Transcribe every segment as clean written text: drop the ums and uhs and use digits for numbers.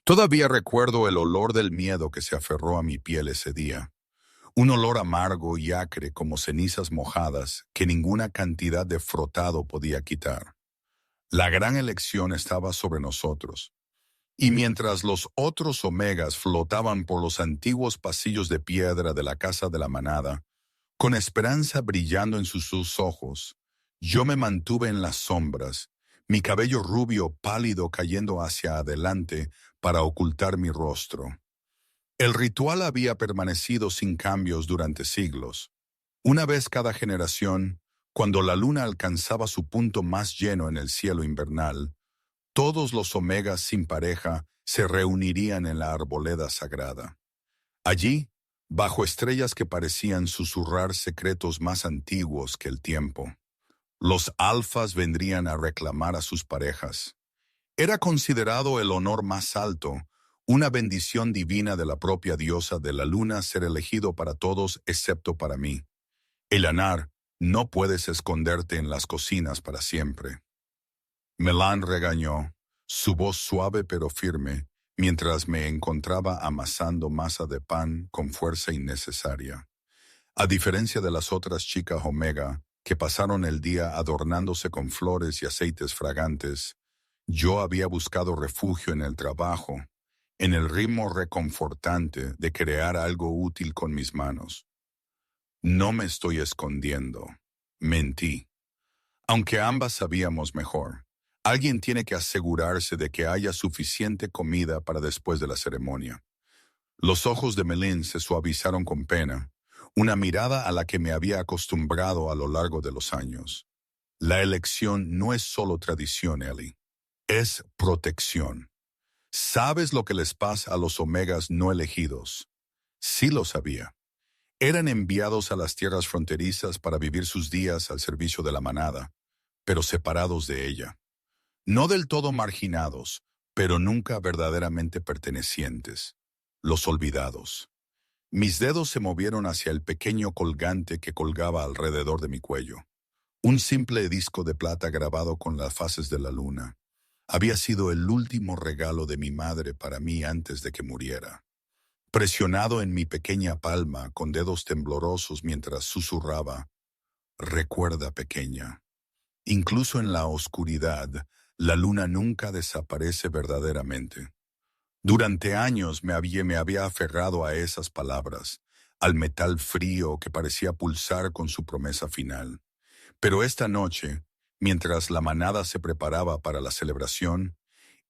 Todavía recuerdo el olor del miedo que se aferró a mi piel ese día. Un olor amargo y acre como cenizas mojadas que ninguna cantidad de frotado podía quitar. La gran elección estaba sobre nosotros. Y mientras los otros omegas flotaban por los antiguos pasillos de piedra de la casa de la manada, con esperanza brillando en sus ojos, yo me mantuve en las sombras, mi cabello rubio pálido cayendo hacia adelante para ocultar mi rostro. El ritual había permanecido sin cambios durante siglos. Una vez cada generación, cuando la luna alcanzaba su punto más lleno en el cielo invernal, todos los omegas sin pareja se reunirían en la arboleda sagrada. Allí, bajo estrellas que parecían susurrar secretos más antiguos que el tiempo, los alfas vendrían a reclamar a sus parejas. Era considerado el honor más alto, una bendición divina de la propia diosa de la luna ser elegido para todos excepto para mí. Elanar, no puedes esconderte en las cocinas para siempre. Melan regañó, su voz suave pero firme, mientras me encontraba amasando masa de pan con fuerza innecesaria. A diferencia de las otras chicas Omega, que pasaron el día adornándose con flores y aceites fragantes, yo había buscado refugio en el trabajo, en el ritmo reconfortante de crear algo útil con mis manos. No me estoy escondiendo. Mentí. Aunque ambas sabíamos mejor, alguien tiene que asegurarse de que haya suficiente comida para después de la ceremonia. Los ojos de Melin se suavizaron con pena, una mirada a la que me había acostumbrado a lo largo de los años. La elección no es solo tradición, Ellie. Es protección. ¿Sabes lo que les pasa a los omegas no elegidos? Sí lo sabía. Eran enviados a las tierras fronterizas para vivir sus días al servicio de la manada, pero separados de ella. No del todo marginados, pero nunca verdaderamente pertenecientes. Los olvidados. Mis dedos se movieron hacia el pequeño colgante que colgaba alrededor de mi cuello. Un simple disco de plata grabado con las fases de la luna. Había sido el último regalo de mi madre para mí antes de que muriera. Presionado en mi pequeña palma con dedos temblorosos mientras susurraba, «Recuerda, pequeña, incluso en la oscuridad, la luna nunca desaparece verdaderamente». Durante años me había aferrado a esas palabras, al metal frío que parecía pulsar con su promesa final. Pero esta noche, mientras la manada se preparaba para la celebración,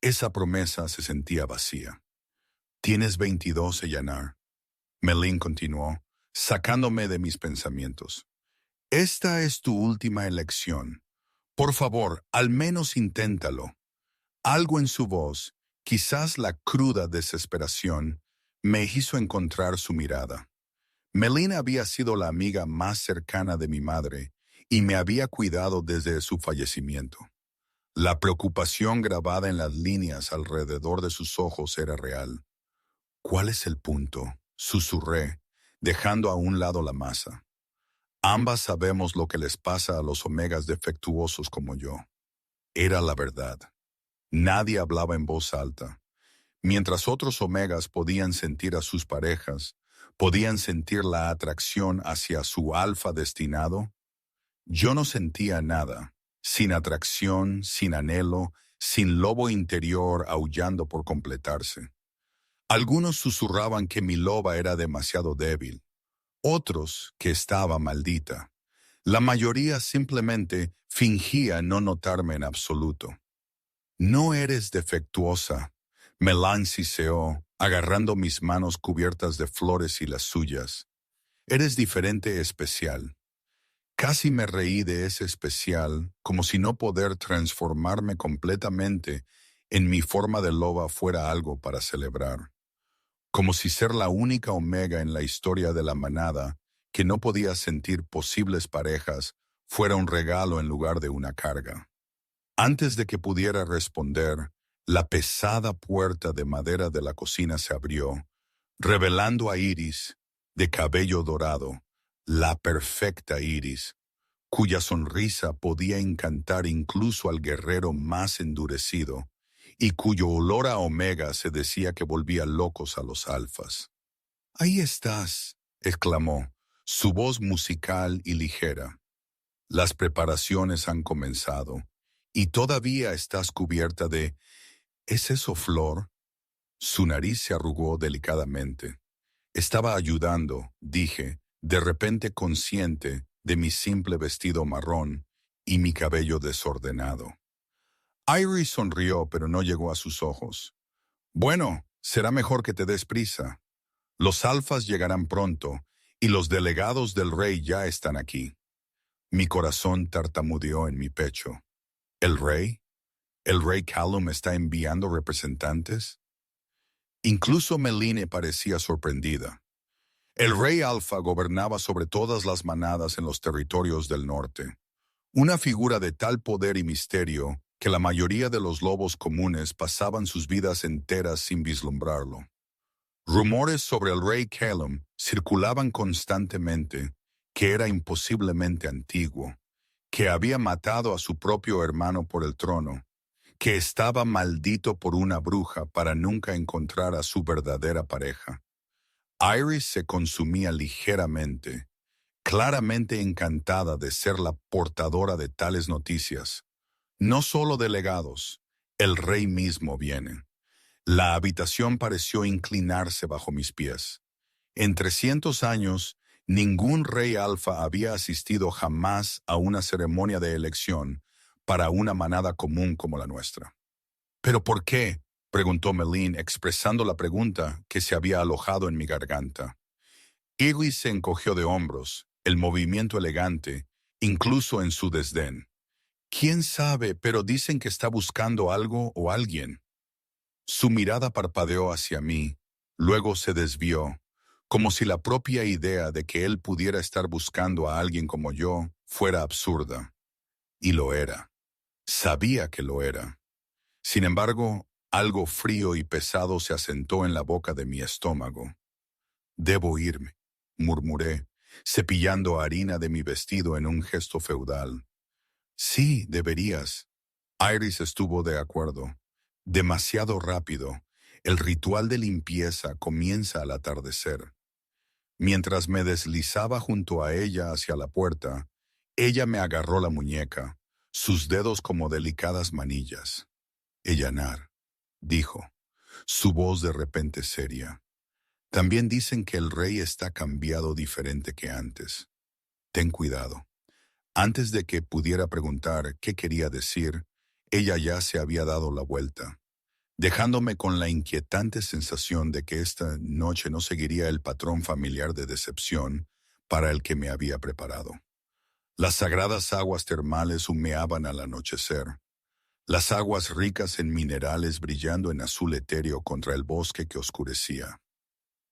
esa promesa se sentía vacía. «Tienes 22, Elanar», Melin continuó, sacándome de mis pensamientos. «Esta es tu última elección. Por favor, al menos inténtalo». Algo en su voz, quizás la cruda desesperación, me hizo encontrar su mirada. Melin había sido la amiga más cercana de mi madre y me había cuidado desde su fallecimiento. La preocupación grabada en las líneas alrededor de sus ojos era real. «¿Cuál es el punto?», susurré, dejando a un lado la masa. Ambas sabemos lo que les pasa a los omegas defectuosos como yo. Era la verdad. Nadie hablaba en voz alta. Mientras otros omegas podían sentir a sus parejas, podían sentir la atracción hacia su alfa destinado, yo no sentía nada, sin atracción, sin anhelo, sin lobo interior aullando por completarse. Algunos susurraban que mi loba era demasiado débil, otros que estaba maldita. La mayoría simplemente fingía no notarme en absoluto. «No eres defectuosa», Melan siseó, agarrando mis manos cubiertas de flores y las suyas. «Eres diferente, especial». Casi me reí de ese especial, como si no poder transformarme completamente en mi forma de loba fuera algo para celebrar. Como si ser la única omega en la historia de la manada que no podía sentir posibles parejas fuera un regalo en lugar de una carga. Antes de que pudiera responder, la pesada puerta de madera de la cocina se abrió, revelando a Iris, de cabello dorado, la perfecta Iris, cuya sonrisa podía encantar incluso al guerrero más endurecido, y cuyo olor a omega se decía que volvía locos a los alfas. «Ahí estás», exclamó, su voz musical y ligera. «Las preparaciones han comenzado, y todavía estás cubierta de... ¿Es eso flor?» Su nariz se arrugó delicadamente. Estaba ayudando, dije, de repente consciente de mi simple vestido marrón y mi cabello desordenado. Iris sonrió, pero no llegó a sus ojos. «Bueno, será mejor que te des prisa. Los alfas llegarán pronto, y los delegados del rey ya están aquí». Mi corazón tartamudeó en mi pecho. ¿El rey? ¿El rey Callum está enviando representantes? Incluso Meline parecía sorprendida. El rey Alfa gobernaba sobre todas las manadas en los territorios del norte. Una figura de tal poder y misterio que la mayoría de los lobos comunes pasaban sus vidas enteras sin vislumbrarlo. Rumores sobre el rey Callum circulaban constantemente, que era imposiblemente antiguo, que había matado a su propio hermano por el trono, que estaba maldito por una bruja para nunca encontrar a su verdadera pareja. Iris se consumía ligeramente, claramente encantada de ser la portadora de tales noticias. No solo delegados, el rey mismo viene. La habitación pareció inclinarse bajo mis pies. En 300 años, ningún rey alfa había asistido jamás a una ceremonia de elección para una manada común como la nuestra. ¿Pero por qué?, preguntó Meline, expresando la pregunta que se había alojado en mi garganta. Iris se encogió de hombros, el movimiento elegante, incluso en su desdén. «¿Quién sabe? Pero dicen que está buscando algo o alguien». Su mirada parpadeó hacia mí, luego se desvió, como si la propia idea de que él pudiera estar buscando a alguien como yo fuera absurda. Y lo era. Sabía que lo era. Sin embargo, algo frío y pesado se asentó en la boca de mi estómago. «Debo irme», murmuré, cepillando harina de mi vestido en un gesto feudal. «Sí, deberías». Iris estuvo de acuerdo. «Demasiado rápido. El ritual de limpieza comienza al atardecer». Mientras me deslizaba junto a ella hacia la puerta, ella me agarró la muñeca, sus dedos como delicadas manillas. «Ellanar», dijo, su voz de repente seria. «También dicen que el rey está cambiado diferente que antes. Ten cuidado». Antes de que pudiera preguntar qué quería decir, ella ya se había dado la vuelta, dejándome con la inquietante sensación de que esta noche no seguiría el patrón familiar de decepción para el que me había preparado. Las sagradas aguas termales humeaban al anochecer, las aguas ricas en minerales brillando en azul etéreo contra el bosque que oscurecía.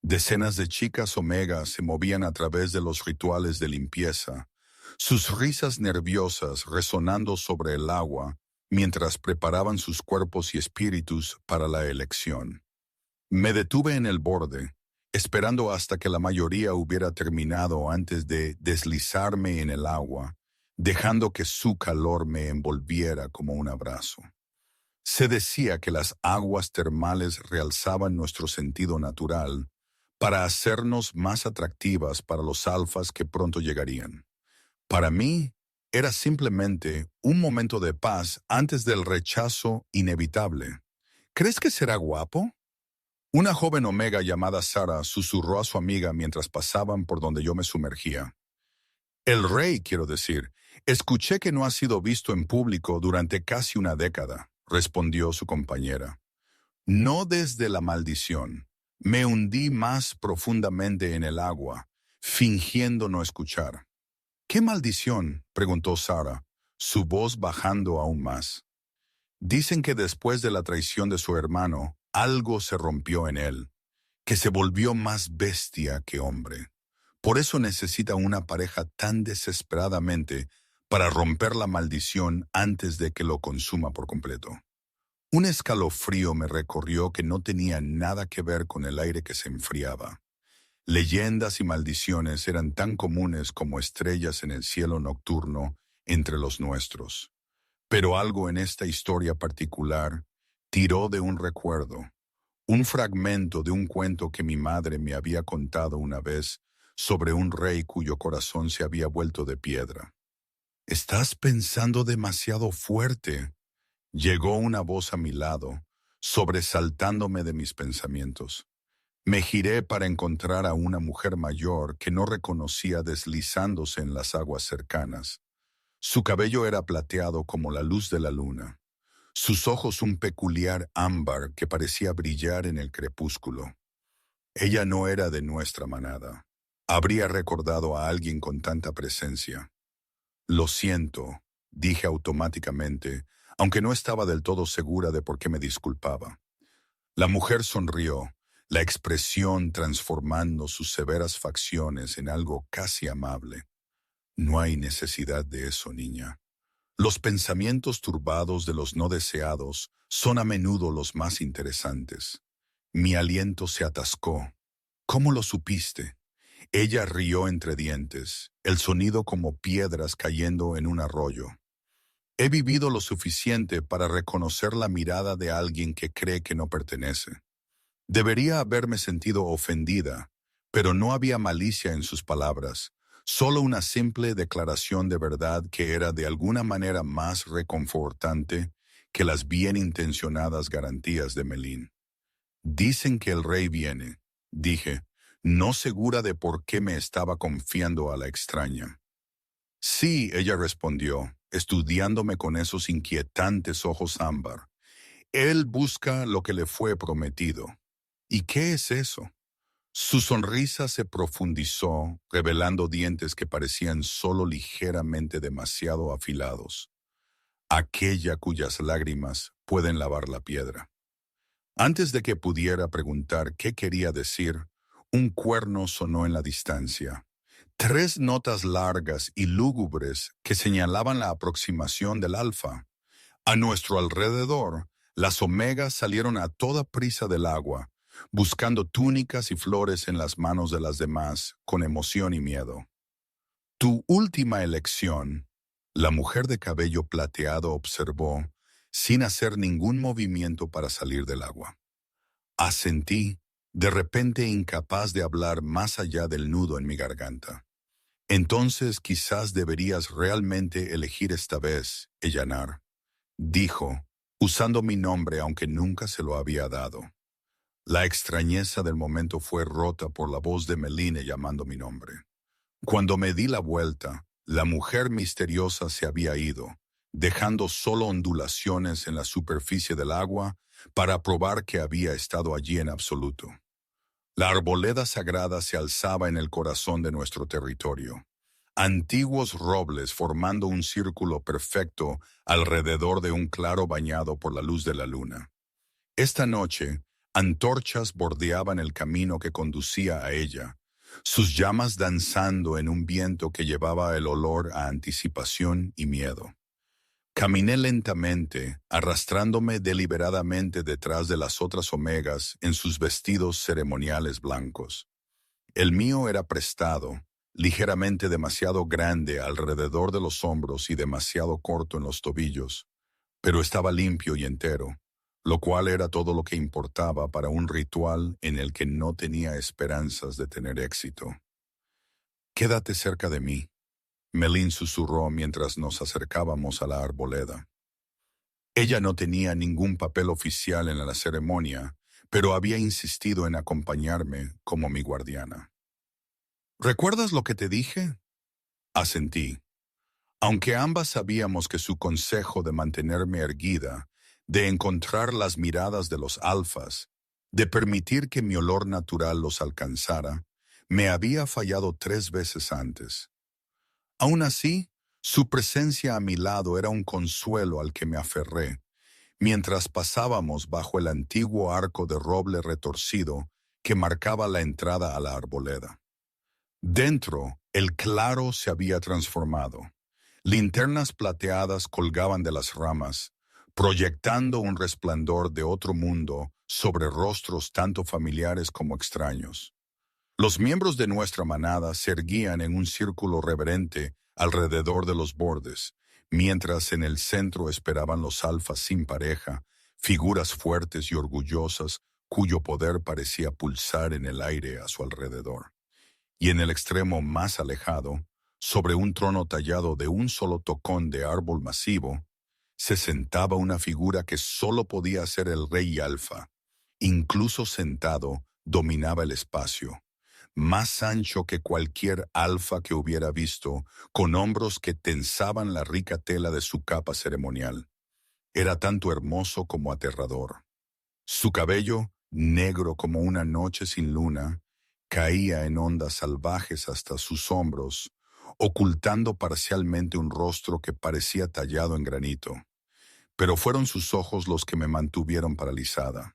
Decenas de chicas omega se movían a través de los rituales de limpieza, sus risas nerviosas resonando sobre el agua mientras preparaban sus cuerpos y espíritus para la elección. Me detuve en el borde, esperando hasta que la mayoría hubiera terminado antes de deslizarme en el agua, dejando que su calor me envolviera como un abrazo. Se decía que las aguas termales realzaban nuestro sentido natural para hacernos más atractivas para los alfas que pronto llegarían. Para mí, era simplemente un momento de paz antes del rechazo inevitable. «¿Crees que será guapo?». Una joven omega llamada Sara susurró a su amiga mientras pasaban por donde yo me sumergía. «El rey, quiero decir. Escuché que no ha sido visto en público durante casi una década», respondió su compañera. «No desde la maldición». Me hundí más profundamente en el agua, fingiendo no escuchar. «¿Qué maldición?», preguntó Sara, su voz bajando aún más. «Dicen que después de la traición de su hermano, algo se rompió en él, que se volvió más bestia que hombre. Por eso necesita una pareja tan desesperadamente para romper la maldición antes de que lo consuma por completo». Un escalofrío me recorrió que no tenía nada que ver con el aire que se enfriaba. Leyendas y maldiciones eran tan comunes como estrellas en el cielo nocturno entre los nuestros. Pero algo en esta historia particular Tiró de un recuerdo, un fragmento de un cuento que mi madre me había contado una vez sobre un rey cuyo corazón se había vuelto de piedra. «Estás pensando demasiado fuerte», llegó una voz a mi lado, sobresaltándome de mis pensamientos. Me giré para encontrar a una mujer mayor que no reconocía deslizándose en las aguas cercanas. Su cabello era plateado como la luz de la luna, sus ojos un peculiar ámbar que parecía brillar en el crepúsculo. Ella no era de nuestra manada. Habría recordado a alguien con tanta presencia. «Lo siento», dije automáticamente, aunque no estaba del todo segura de por qué me disculpaba. La mujer sonrió, la expresión transformando sus severas facciones en algo casi amable. «No hay necesidad de eso, niña. Los pensamientos turbados de los no deseados son a menudo los más interesantes». Mi aliento se atascó. «¿Cómo lo supiste?». Ella rió entre dientes, el sonido como piedras cayendo en un arroyo. «He vivido lo suficiente para reconocer la mirada de alguien que cree que no pertenece. Debería haberme sentido ofendida, pero no había malicia en sus palabras, solo una simple declaración de verdad que era de alguna manera más reconfortante que las bien intencionadas garantías de Melín. «Dicen que el rey viene», dije, no segura de por qué me estaba confiando a la extraña. «Sí», ella respondió, estudiándome con esos inquietantes ojos ámbar. «Él busca lo que le fue prometido». «¿Y qué es eso?». Su sonrisa se profundizó, revelando dientes que parecían solo ligeramente demasiado afilados. «Aquella cuyas lágrimas pueden lavar la piedra». Antes de que pudiera preguntar qué quería decir, un cuerno sonó en la distancia. 3 notas largas y lúgubres que señalaban la aproximación del alfa. A nuestro alrededor, las omegas salieron a toda prisa del agua, buscando túnicas y flores en las manos de las demás, con emoción y miedo. «Tu última elección», la mujer de cabello plateado observó, sin hacer ningún movimiento para salir del agua. Asentí, de repente incapaz de hablar más allá del nudo en mi garganta. «Entonces quizás deberías realmente elegir esta vez, Ellanar», dijo, usando mi nombre aunque nunca se lo había dado. La extrañeza del momento fue rota por la voz de Meline llamando mi nombre. Cuando me di la vuelta, la mujer misteriosa se había ido, dejando solo ondulaciones en la superficie del agua para probar que había estado allí en absoluto. La arboleda sagrada se alzaba en el corazón de nuestro territorio. Antiguos robles formando un círculo perfecto alrededor de un claro bañado por la luz de la luna. Esta noche, antorchas bordeaban el camino que conducía a ella, sus llamas danzando en un viento que llevaba el olor a anticipación y miedo. Caminé lentamente, arrastrándome deliberadamente detrás de las otras omegas en sus vestidos ceremoniales blancos. El mío era prestado, ligeramente demasiado grande alrededor de los hombros y demasiado corto en los tobillos, pero estaba limpio y entero, lo cual era todo lo que importaba para un ritual en el que no tenía esperanzas de tener éxito. «Quédate cerca de mí», Melín susurró mientras nos acercábamos a la arboleda. Ella no tenía ningún papel oficial en la ceremonia, pero había insistido en acompañarme como mi guardiana. «¿Recuerdas lo que te dije?». Asentí. Aunque ambas sabíamos que su consejo de mantenerme erguida, de encontrar las miradas de los alfas, de permitir que mi olor natural los alcanzara, me había fallado 3 veces antes. Aún así, su presencia a mi lado era un consuelo al que me aferré, mientras pasábamos bajo el antiguo arco de roble retorcido que marcaba la entrada a la arboleda. Dentro, el claro se había transformado. Linternas plateadas colgaban de las ramas, proyectando un resplandor de otro mundo sobre rostros tanto familiares como extraños. Los miembros de nuestra manada se erguían en un círculo reverente alrededor de los bordes, mientras en el centro esperaban los alfas sin pareja, figuras fuertes y orgullosas cuyo poder parecía pulsar en el aire a su alrededor. Y en el extremo más alejado, sobre un trono tallado de un solo tocón de árbol masivo, se sentaba una figura que solo podía ser el rey Alfa. Incluso sentado, dominaba el espacio, más ancho que cualquier alfa que hubiera visto, con hombros que tensaban la rica tela de su capa ceremonial. Era tanto hermoso como aterrador. Su cabello, negro como una noche sin luna, caía en ondas salvajes hasta sus hombros, ocultando parcialmente un rostro que parecía tallado en granito. Pero fueron sus ojos los que me mantuvieron paralizada.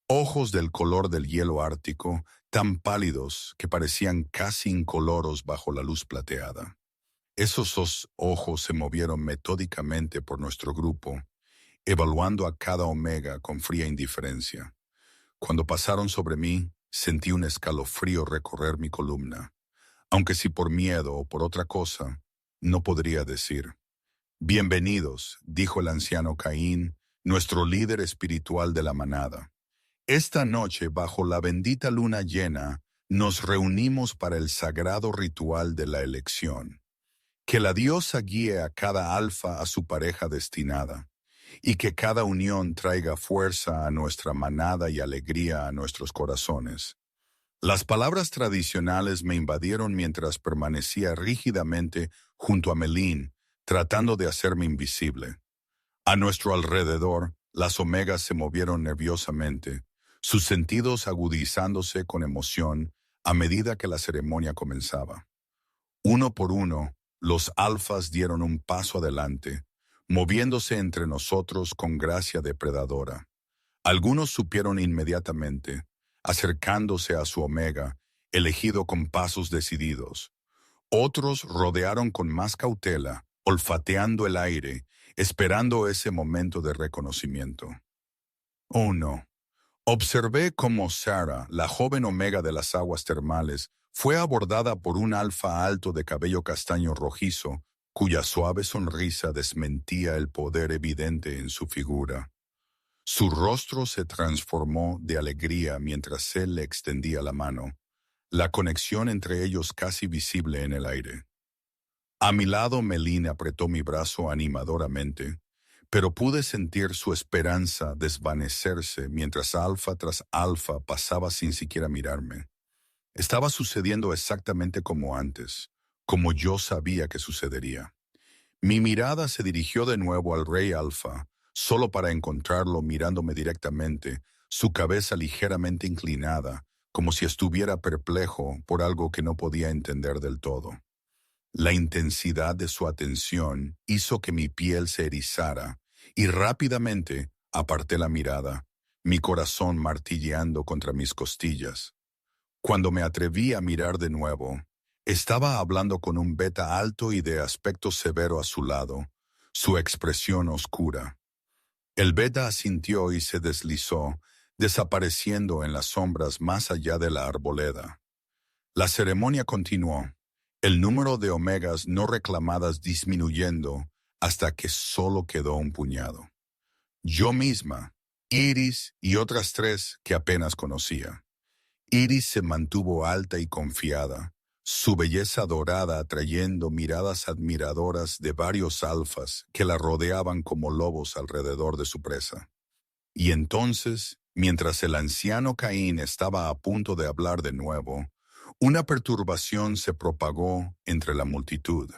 Ojos del color del hielo ártico, tan pálidos que parecían casi incoloros bajo la luz plateada. Esos dos ojos se movieron metódicamente por nuestro grupo, evaluando a cada omega con fría indiferencia. Cuando pasaron sobre mí, sentí un escalofrío recorrer mi columna, aunque si por miedo o por otra cosa, no podría decir. Bienvenidos, dijo el anciano Caín, nuestro líder espiritual de la manada. Esta noche, bajo la bendita luna llena, nos reunimos para el sagrado ritual de la elección. Que la diosa guíe a cada alfa a su pareja destinada, y que cada unión traiga fuerza a nuestra manada y alegría a nuestros corazones. Las palabras tradicionales me invadieron mientras permanecía rígidamente junto a Melín, tratando de hacerme invisible. A nuestro alrededor, las omegas se movieron nerviosamente, sus sentidos agudizándose con emoción a medida que la ceremonia comenzaba. Uno por uno, los alfas dieron un paso adelante, moviéndose entre nosotros con gracia depredadora. Algunos supieron inmediatamente, acercándose a su omega, elegido con pasos decididos. Otros rodearon con más cautela, olfateando el aire, esperando ese momento de reconocimiento. Oh no. Observé cómo Sarah, la joven omega de las aguas termales, fue abordada por un alfa alto de cabello castaño rojizo, cuya suave sonrisa desmentía el poder evidente en su figura. Su rostro se transformó de alegría mientras él le extendía la mano, la conexión entre ellos casi visible en el aire. A mi lado Melín apretó mi brazo animadoramente, pero pude sentir su esperanza desvanecerse mientras alfa tras alfa pasaba sin siquiera mirarme. Estaba sucediendo exactamente como antes, como yo sabía que sucedería. Mi mirada se dirigió de nuevo al rey alfa, solo para encontrarlo mirándome directamente, su cabeza ligeramente inclinada, como si estuviera perplejo por algo que no podía entender del todo. La intensidad de su atención hizo que mi piel se erizara y rápidamente aparté la mirada, mi corazón martilleando contra mis costillas. Cuando me atreví a mirar de nuevo, estaba hablando con un beta alto y de aspecto severo a su lado, su expresión oscura. El beta asintió y se deslizó, desapareciendo en las sombras más allá de la arboleda. La ceremonia continuó, el número de omegas no reclamadas disminuyendo hasta que solo quedó un puñado. Yo misma, Iris y otras 3 que apenas conocía. Iris se mantuvo alta y confiada, su belleza dorada atrayendo miradas admiradoras de varios alfas que la rodeaban como lobos alrededor de su presa. Y entonces, mientras el anciano Caín estaba a punto de hablar de nuevo, una perturbación se propagó entre la multitud.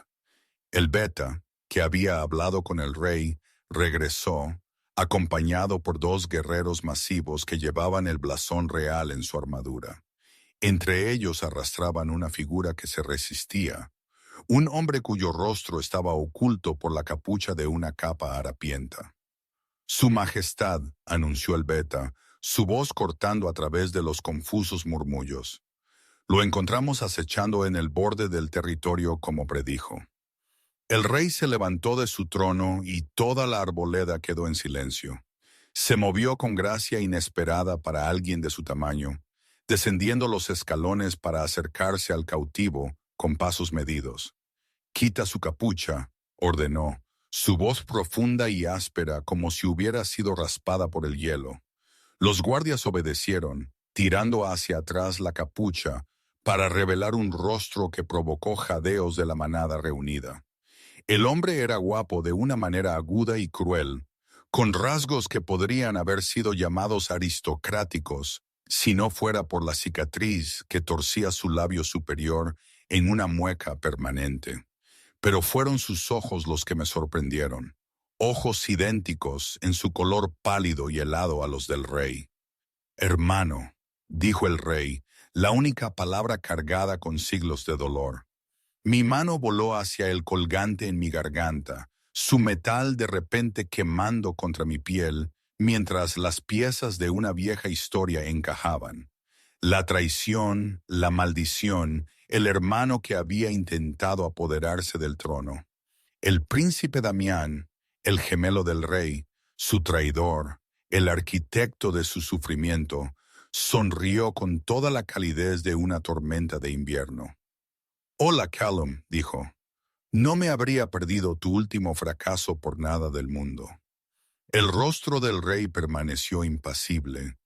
El beta, que había hablado con el rey, regresó, acompañado por 2 guerreros masivos que llevaban el blasón real en su armadura. Entre ellos arrastraban una figura que se resistía, un hombre cuyo rostro estaba oculto por la capucha de una capa harapienta. Su Majestad, anunció el beta, su voz cortando a través de los confusos murmullos. Lo encontramos acechando en el borde del territorio como predijo. El rey se levantó de su trono y toda la arboleda quedó en silencio. Se movió con gracia inesperada para alguien de su tamaño, descendiendo los escalones para acercarse al cautivo con pasos medidos. «Quita su capucha», ordenó, su voz profunda y áspera como si hubiera sido raspada por el hielo. Los guardias obedecieron, tirando hacia atrás la capucha para revelar un rostro que provocó jadeos de la manada reunida. El hombre era guapo de una manera aguda y cruel, con rasgos que podrían haber sido llamados aristocráticos si no fuera por la cicatriz que torcía su labio superior en una mueca permanente. Pero fueron sus ojos los que me sorprendieron, ojos idénticos en su color pálido y helado a los del rey. Hermano, dijo el rey, la única palabra cargada con siglos de dolor. Mi mano voló hacia el colgante en mi garganta, su metal de repente quemando contra mi piel, mientras las piezas de una vieja historia encajaban. La traición, la maldición, el hermano que había intentado apoderarse del trono. El príncipe Damián, el gemelo del rey, su traidor, el arquitecto de su sufrimiento, sonrió con toda la calidez de una tormenta de invierno. Hola, Callum, dijo. No me habría perdido tu último fracaso por nada del mundo. El rostro del rey permaneció impasible,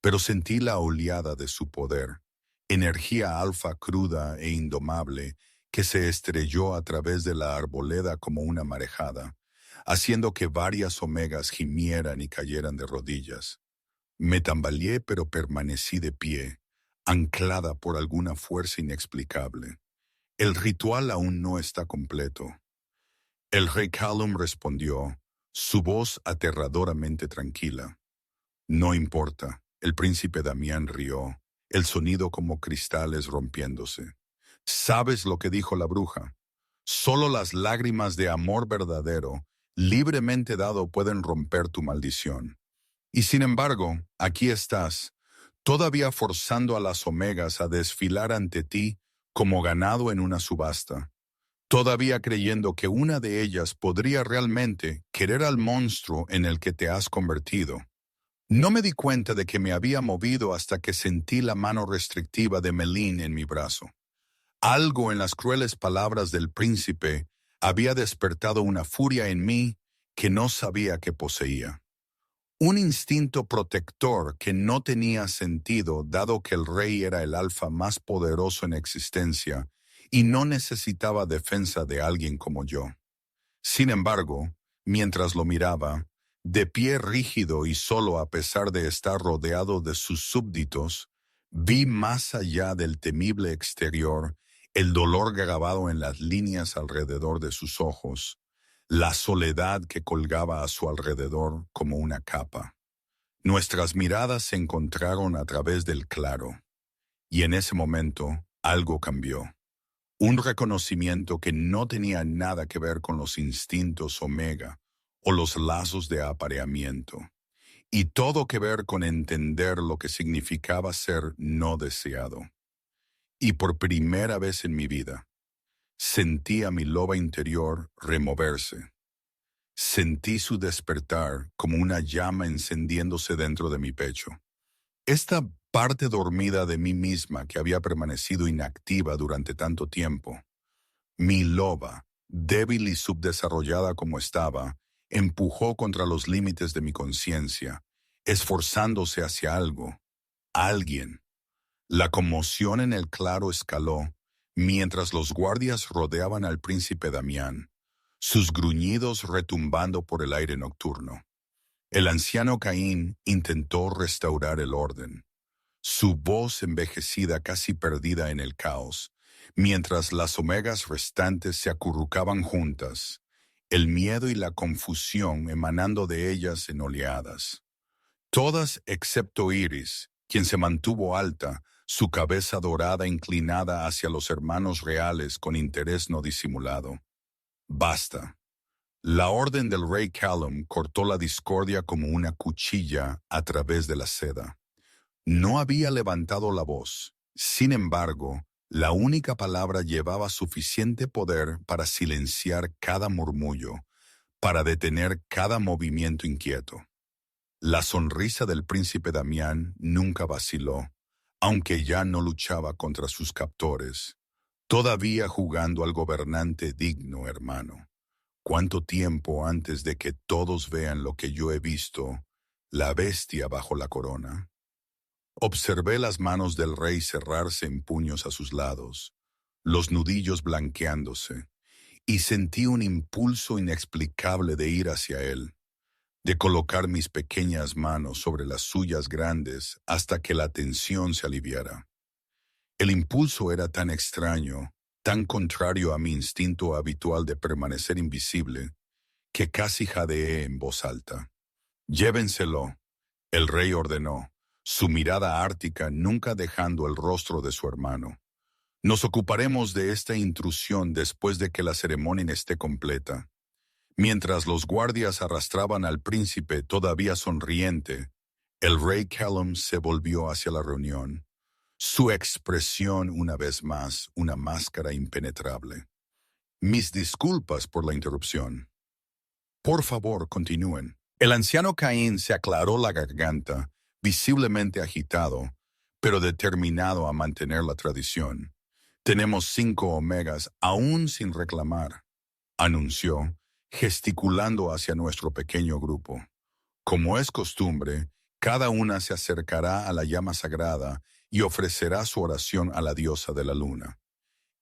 pero sentí la oleada de su poder, energía alfa cruda e indomable que se estrelló a través de la arboleda como una marejada, haciendo que varias omegas gimieran y cayeran de rodillas. Me tambaleé pero permanecí de pie, anclada por alguna fuerza inexplicable. El ritual aún no está completo. El rey Callum respondió, su voz aterradoramente tranquila. No importa, el príncipe Damián rió, el sonido como cristales rompiéndose. ¿Sabes lo que dijo la bruja? Solo las lágrimas de amor verdadero, libremente dado, pueden romper tu maldición. Y sin embargo, aquí estás, todavía forzando a las omegas a desfilar ante ti como ganado en una subasta, todavía creyendo que una de ellas podría realmente querer al monstruo en el que te has convertido. No me di cuenta de que me había movido hasta que sentí la mano restrictiva de Melín en mi brazo. Algo en las crueles palabras del príncipe había despertado una furia en mí que no sabía que poseía. Un instinto protector que no tenía sentido dado que el rey era el alfa más poderoso en existencia y no necesitaba defensa de alguien como yo. Sin embargo, mientras lo miraba, de pie rígido y solo a pesar de estar rodeado de sus súbditos, vi más allá del temible exterior el dolor grabado en las líneas alrededor de sus ojos, la soledad que colgaba a su alrededor como una capa. Nuestras miradas se encontraron a través del claro, y en ese momento algo cambió. Un reconocimiento que no tenía nada que ver con los instintos omega o los lazos de apareamiento, y todo que ver con entender lo que significaba ser no deseado. Y por primera vez en mi vida, sentí a mi loba interior removerse. Sentí su despertar como una llama encendiéndose dentro de mi pecho. Esta parte dormida de mí misma que había permanecido inactiva durante tanto tiempo. Mi loba, débil y subdesarrollada como estaba, empujó contra los límites de mi conciencia, esforzándose hacia algo, alguien. La conmoción en el claro escaló, mientras los guardias rodeaban al príncipe Damián, sus gruñidos retumbando por el aire nocturno. El anciano Caín intentó restaurar el orden, su voz envejecida casi perdida en el caos, mientras las omegas restantes se acurrucaban juntas, el miedo y la confusión emanando de ellas en oleadas. Todas excepto Iris, quien se mantuvo alta, su cabeza dorada inclinada hacia los hermanos reales con interés no disimulado. Basta. La orden del rey Callum cortó la discordia como una cuchilla a través de la seda. No había levantado la voz. Sin embargo, la única palabra llevaba suficiente poder para silenciar cada murmullo, para detener cada movimiento inquieto. La sonrisa del príncipe Damián nunca vaciló, aunque ya no luchaba contra sus captores, todavía jugando al gobernante digno, hermano. ¿Cuánto tiempo antes de que todos vean lo que yo he visto, la bestia bajo la corona? Observé las manos del rey cerrarse en puños a sus lados, los nudillos blanqueándose, y sentí un impulso inexplicable de ir hacia él, de colocar mis pequeñas manos sobre las suyas grandes hasta que la tensión se aliviara. El impulso era tan extraño, tan contrario a mi instinto habitual de permanecer invisible, que casi jadeé en voz alta. «Llévenselo», el rey ordenó, su mirada ártica nunca dejando el rostro de su hermano. «Nos ocuparemos de esta intrusión después de que la ceremonia esté completa». Mientras los guardias arrastraban al príncipe todavía sonriente, el rey Callum se volvió hacia la reunión. Su expresión una vez más, una máscara impenetrable. «Mis disculpas por la interrupción. Por favor, continúen». El anciano Caín se aclaró la garganta, visiblemente agitado, pero determinado a mantener la tradición. «Tenemos 5 omegas aún sin reclamar», anunció, gesticulando hacia nuestro pequeño grupo. «Como es costumbre, cada una se acercará a la llama sagrada y ofrecerá su oración a la diosa de la luna».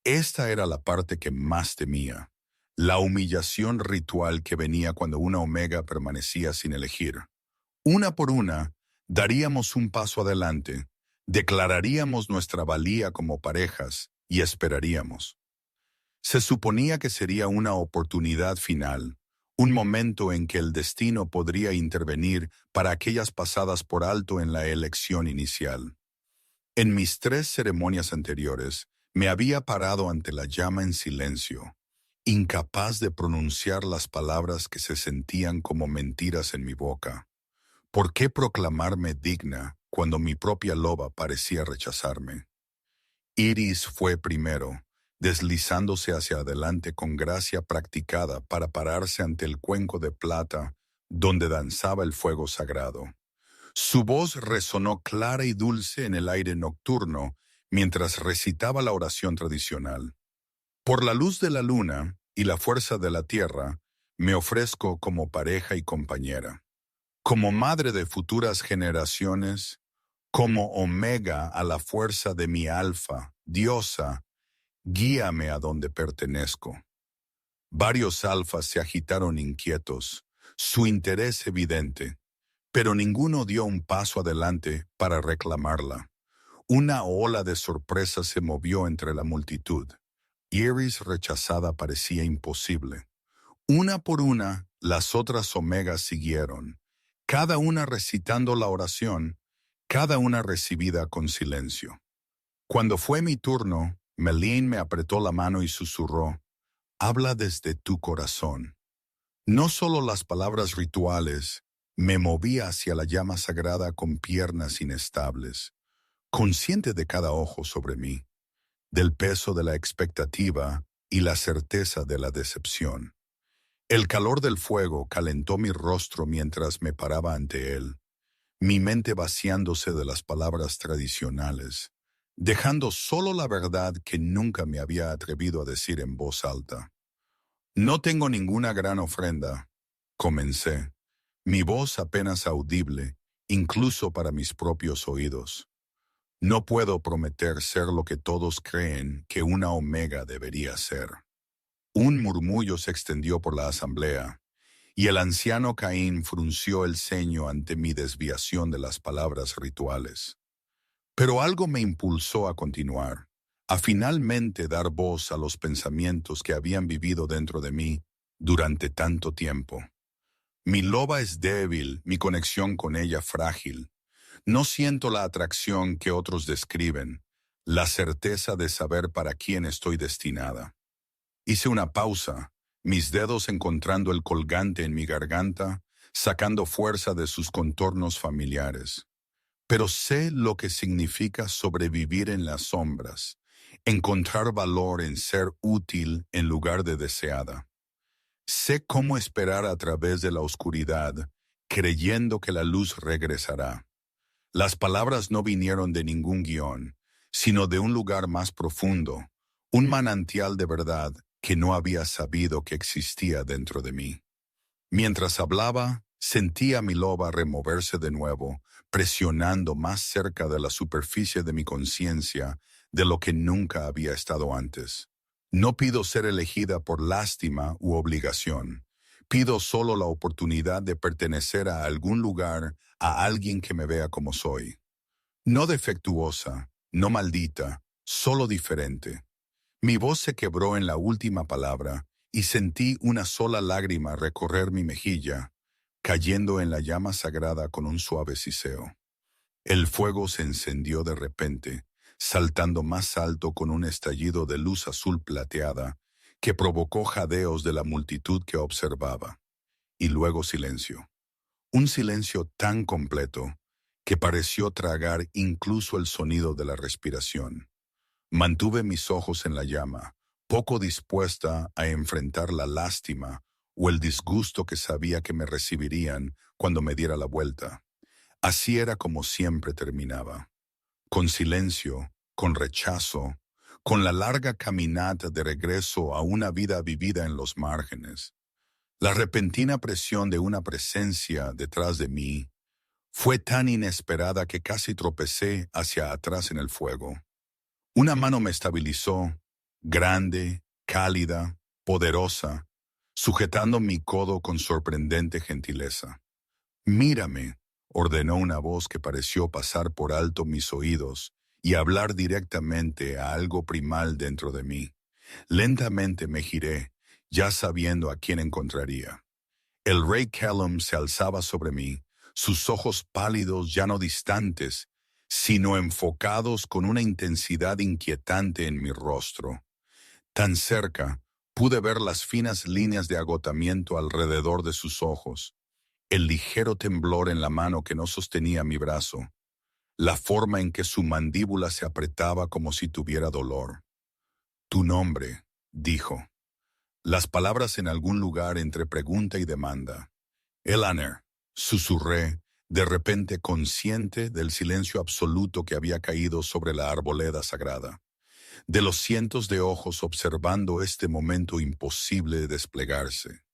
Esta era la parte que más temía, la humillación ritual que venía cuando una omega permanecía sin elegir. Una por una, daríamos un paso adelante, declararíamos nuestra valía como parejas y esperaríamos. Se suponía que sería una oportunidad final, un momento en que el destino podría intervenir para aquellas pasadas por alto en la elección inicial. En mis 3 ceremonias anteriores, me había parado ante la llama en silencio, incapaz de pronunciar las palabras que se sentían como mentiras en mi boca. ¿Por qué proclamarme digna cuando mi propia loba parecía rechazarme? Iris fue primero, deslizándose hacia adelante con gracia practicada para pararse ante el cuenco de plata donde danzaba el fuego sagrado. Su voz resonó clara y dulce en el aire nocturno mientras recitaba la oración tradicional. «Por la luz de la luna y la fuerza de la tierra, me ofrezco como pareja y compañera, como madre de futuras generaciones, como omega a la fuerza de mi alfa, diosa, guíame a donde pertenezco». Varios alfas se agitaron inquietos, su interés evidente, pero ninguno dio un paso adelante para reclamarla. Una ola de sorpresa se movió entre la multitud. Iris rechazada parecía imposible. Una por una, las otras omegas siguieron, cada una recitando la oración, cada una recibida con silencio. Cuando fue mi turno, Melin me apretó la mano y susurró: «Habla desde tu corazón». No solo las palabras rituales, me moví hacia la llama sagrada con piernas inestables, consciente de cada ojo sobre mí, del peso de la expectativa y la certeza de la decepción. El calor del fuego calentó mi rostro mientras me paraba ante él, mi mente vaciándose de las palabras tradicionales, dejando solo la verdad que nunca me había atrevido a decir en voz alta. «No tengo ninguna gran ofrenda», comencé, mi voz apenas audible, incluso para mis propios oídos. «No puedo prometer ser lo que todos creen que una omega debería ser». Un murmullo se extendió por la asamblea, y el anciano Caín frunció el ceño ante mi desviación de las palabras rituales. Pero algo me impulsó a continuar, a finalmente dar voz a los pensamientos que habían vivido dentro de mí durante tanto tiempo. Mi loba es débil, mi conexión con ella frágil. No siento la atracción que otros describen, la certeza de saber para quién estoy destinada. Hice una pausa, mis dedos encontrando el colgante en mi garganta, sacando fuerza de sus contornos familiares. Pero sé lo que significa sobrevivir en las sombras, encontrar valor en ser útil en lugar de deseada. Sé cómo esperar a través de la oscuridad, creyendo que la luz regresará. Las palabras no vinieron de ningún guión, sino de un lugar más profundo, un manantial de verdad que no había sabido que existía dentro de mí. Mientras hablaba, sentía mi loba removerse de nuevo, presionando más cerca de la superficie de mi conciencia de lo que nunca había estado antes. No pido ser elegida por lástima u obligación. Pido solo la oportunidad de pertenecer a algún lugar, a alguien que me vea como soy. No defectuosa, no maldita, solo diferente. Mi voz se quebró en la última palabra y sentí una sola lágrima recorrer mi mejilla, cayendo en la llama sagrada con un suave siseo. El fuego se encendió de repente, saltando más alto con un estallido de luz azul plateada que provocó jadeos de la multitud que observaba. Y luego silencio. Un silencio tan completo que pareció tragar incluso el sonido de la respiración. Mantuve mis ojos en la llama, poco dispuesta a enfrentar la lástima o el disgusto que sabía que me recibirían cuando me diera la vuelta. Así era como siempre terminaba, con silencio, con rechazo, con la larga caminata de regreso a una vida vivida en los márgenes. La repentina presión de una presencia detrás de mí fue tan inesperada que casi tropecé hacia atrás en el fuego. Una mano me estabilizó, grande, cálida, poderosa, sujetando mi codo con sorprendente gentileza. «Mírame», ordenó una voz que pareció pasar por alto mis oídos y hablar directamente a algo primal dentro de mí. Lentamente me giré, ya sabiendo a quién encontraría. El rey Callum se alzaba sobre mí, sus ojos pálidos ya no distantes, sino enfocados con una intensidad inquietante en mi rostro. Tan cerca, pude ver las finas líneas de agotamiento alrededor de sus ojos, el ligero temblor en la mano que no sostenía mi brazo, la forma en que su mandíbula se apretaba como si tuviera dolor. «Tu nombre», dijo. Las palabras en algún lugar entre pregunta y demanda. «Elanir», susurré, de repente consciente del silencio absoluto que había caído sobre la arboleda sagrada, de los cientos de ojos observando este momento imposible de desplegarse.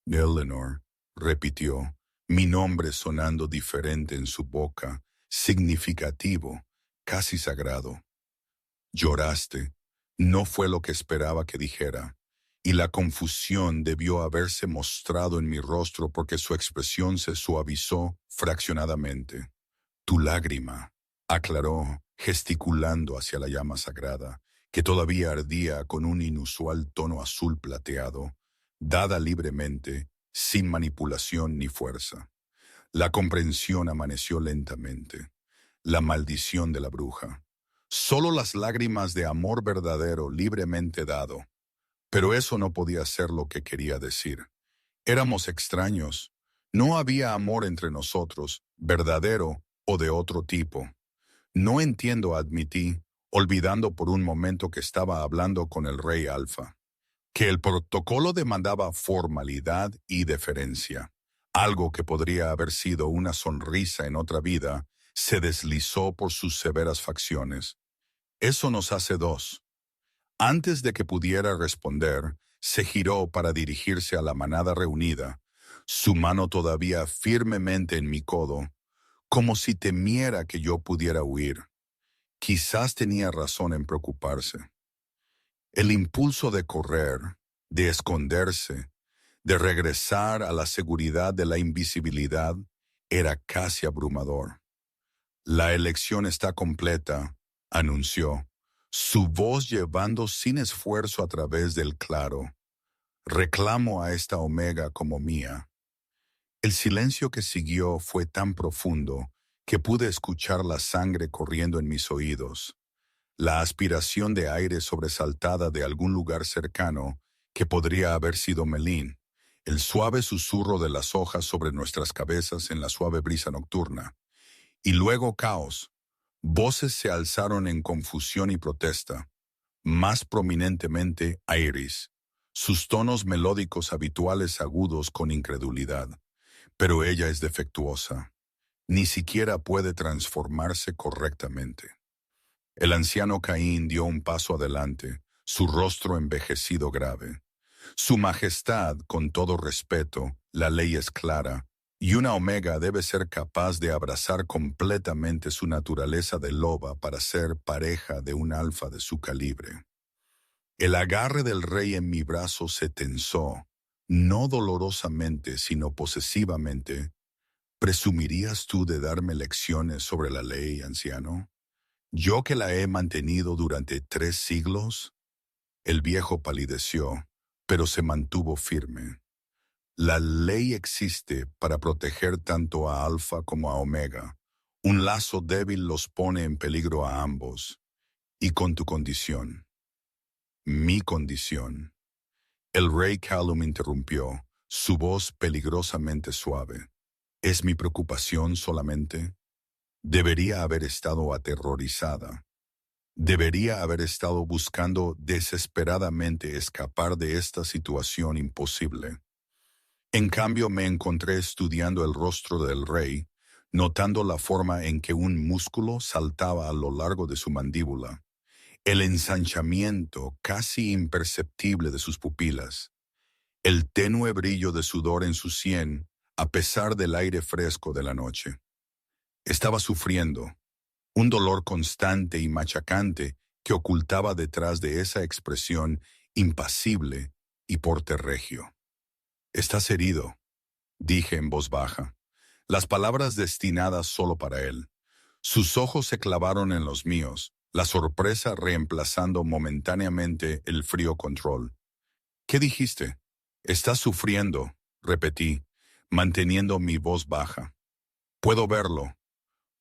«Eleanor», repitió, mi nombre sonando diferente en su boca, significativo, casi sagrado. «Lloraste», no fue lo que esperaba que dijera, y la confusión debió haberse mostrado en mi rostro porque su expresión se suavizó fraccionadamente. «Tu lágrima», aclaró, gesticulando hacia la llama sagrada, que todavía ardía con un inusual tono azul plateado, dada libremente, sin manipulación ni fuerza. La comprensión amaneció lentamente. La maldición de la bruja. Solo las lágrimas de amor verdadero libremente dado. Pero eso no podía ser lo que quería decir. Éramos extraños. No había amor entre nosotros, verdadero o de otro tipo. «No entiendo», admití, olvidando por un momento que estaba hablando con el rey Alfa. Que el protocolo demandaba formalidad y deferencia. Algo que podría haber sido una sonrisa en otra vida, se deslizó por sus severas facciones. «Eso nos hace dos». Antes de que pudiera responder, se giró para dirigirse a la manada reunida, su mano todavía firmemente en mi codo, como si temiera que yo pudiera huir. Quizás tenía razón en preocuparse. El impulso de correr, de esconderse, de regresar a la seguridad de la invisibilidad, era casi abrumador. «La elección está completa», anunció, su voz llevando sin esfuerzo a través del claro. «Reclamo a esta Omega como mía». El silencio que siguió fue tan profundo que pude escuchar la sangre corriendo en mis oídos, la aspiración de aire sobresaltada de algún lugar cercano que podría haber sido Melín, el suave susurro de las hojas sobre nuestras cabezas en la suave brisa nocturna. Y luego caos. Voces se alzaron en confusión y protesta, más prominentemente Iris, sus tonos melódicos habituales agudos con incredulidad. «Pero ella es defectuosa. Ni siquiera puede transformarse correctamente». El anciano Caín dio un paso adelante, su rostro envejecido grave. Su Majestad, con todo respeto, la ley es clara, y una omega debe ser capaz de abrazar completamente su naturaleza de loba para ser pareja de un alfa de su calibre. El agarre del rey en mi brazo se tensó, no dolorosamente, sino posesivamente. ¿Presumirías tú de darme lecciones sobre la ley, anciano? ¿Yo que la he mantenido durante 3 siglos? El viejo palideció, pero se mantuvo firme. La ley existe para proteger tanto a Alfa como a Omega. Un lazo débil los pone en peligro a ambos. Y con tu condición. Mi condición. El rey Callum interrumpió, su voz peligrosamente suave. ¿Es mi preocupación solamente? Debería haber estado aterrorizada. Debería haber estado buscando desesperadamente escapar de esta situación imposible. En cambio, me encontré estudiando el rostro del rey, notando la forma en que un músculo saltaba a lo largo de su mandíbula, el ensanchamiento casi imperceptible de sus pupilas, el tenue brillo de sudor en su sien, a pesar del aire fresco de la noche. Estaba sufriendo, un dolor constante y machacante que ocultaba detrás de esa expresión impasible y porte regio. «Estás herido», dije en voz baja, las palabras destinadas solo para él. Sus ojos se clavaron en los míos, la sorpresa reemplazando momentáneamente el frío control. «¿Qué dijiste?» «Estás sufriendo», repetí, manteniendo mi voz baja. «Puedo verlo».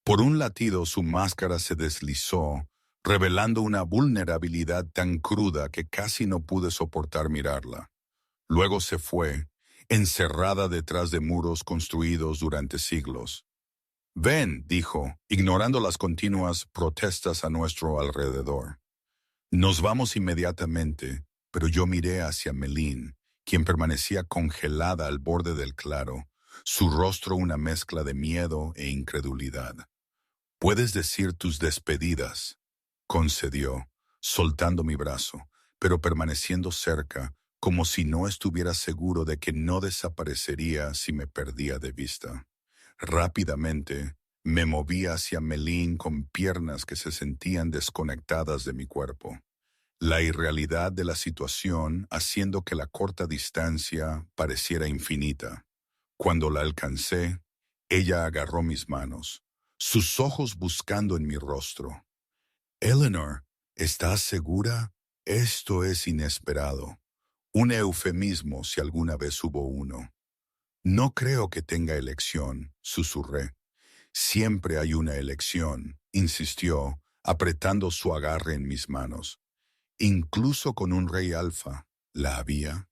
Por un latido su máscara se deslizó, revelando una vulnerabilidad tan cruda que casi no pude soportar mirarla. Luego se fue, encerrada detrás de muros construidos durante siglos. «Ven», dijo, ignorando las continuas protestas a nuestro alrededor. Nos vamos inmediatamente, pero yo miré hacia Melín, quien permanecía congelada al borde del claro, su rostro una mezcla de miedo e incredulidad. «Puedes decir tus despedidas», concedió, soltando mi brazo, pero permaneciendo cerca, como si no estuviera seguro de que no desaparecería si me perdía de vista. Rápidamente, me moví hacia Melín con piernas que se sentían desconectadas de mi cuerpo. La irrealidad de la situación haciendo que la corta distancia pareciera infinita. Cuando la alcancé, ella agarró mis manos, sus ojos buscando en mi rostro. «Eleanor, ¿estás segura? Esto es inesperado. Un eufemismo si alguna vez hubo uno». «No creo que tenga elección», susurré. «Siempre hay una elección», insistió, apretando su agarre en mis manos. «Incluso con un rey alfa, ¿la había?»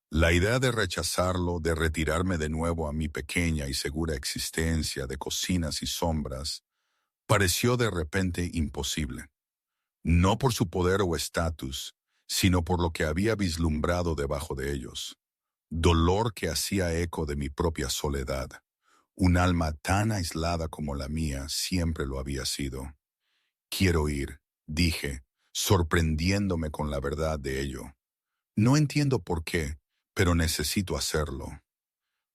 La idea de rechazarlo, de retirarme de nuevo a mi pequeña y segura existencia de cocinas y sombras, pareció de repente imposible. No por su poder o estatus, sino por lo que había vislumbrado debajo de ellos. Dolor que hacía eco de mi propia soledad. Un alma tan aislada como la mía siempre lo había sido. «Quiero ir», dije, sorprendiéndome con la verdad de ello. «No entiendo por qué, pero necesito hacerlo».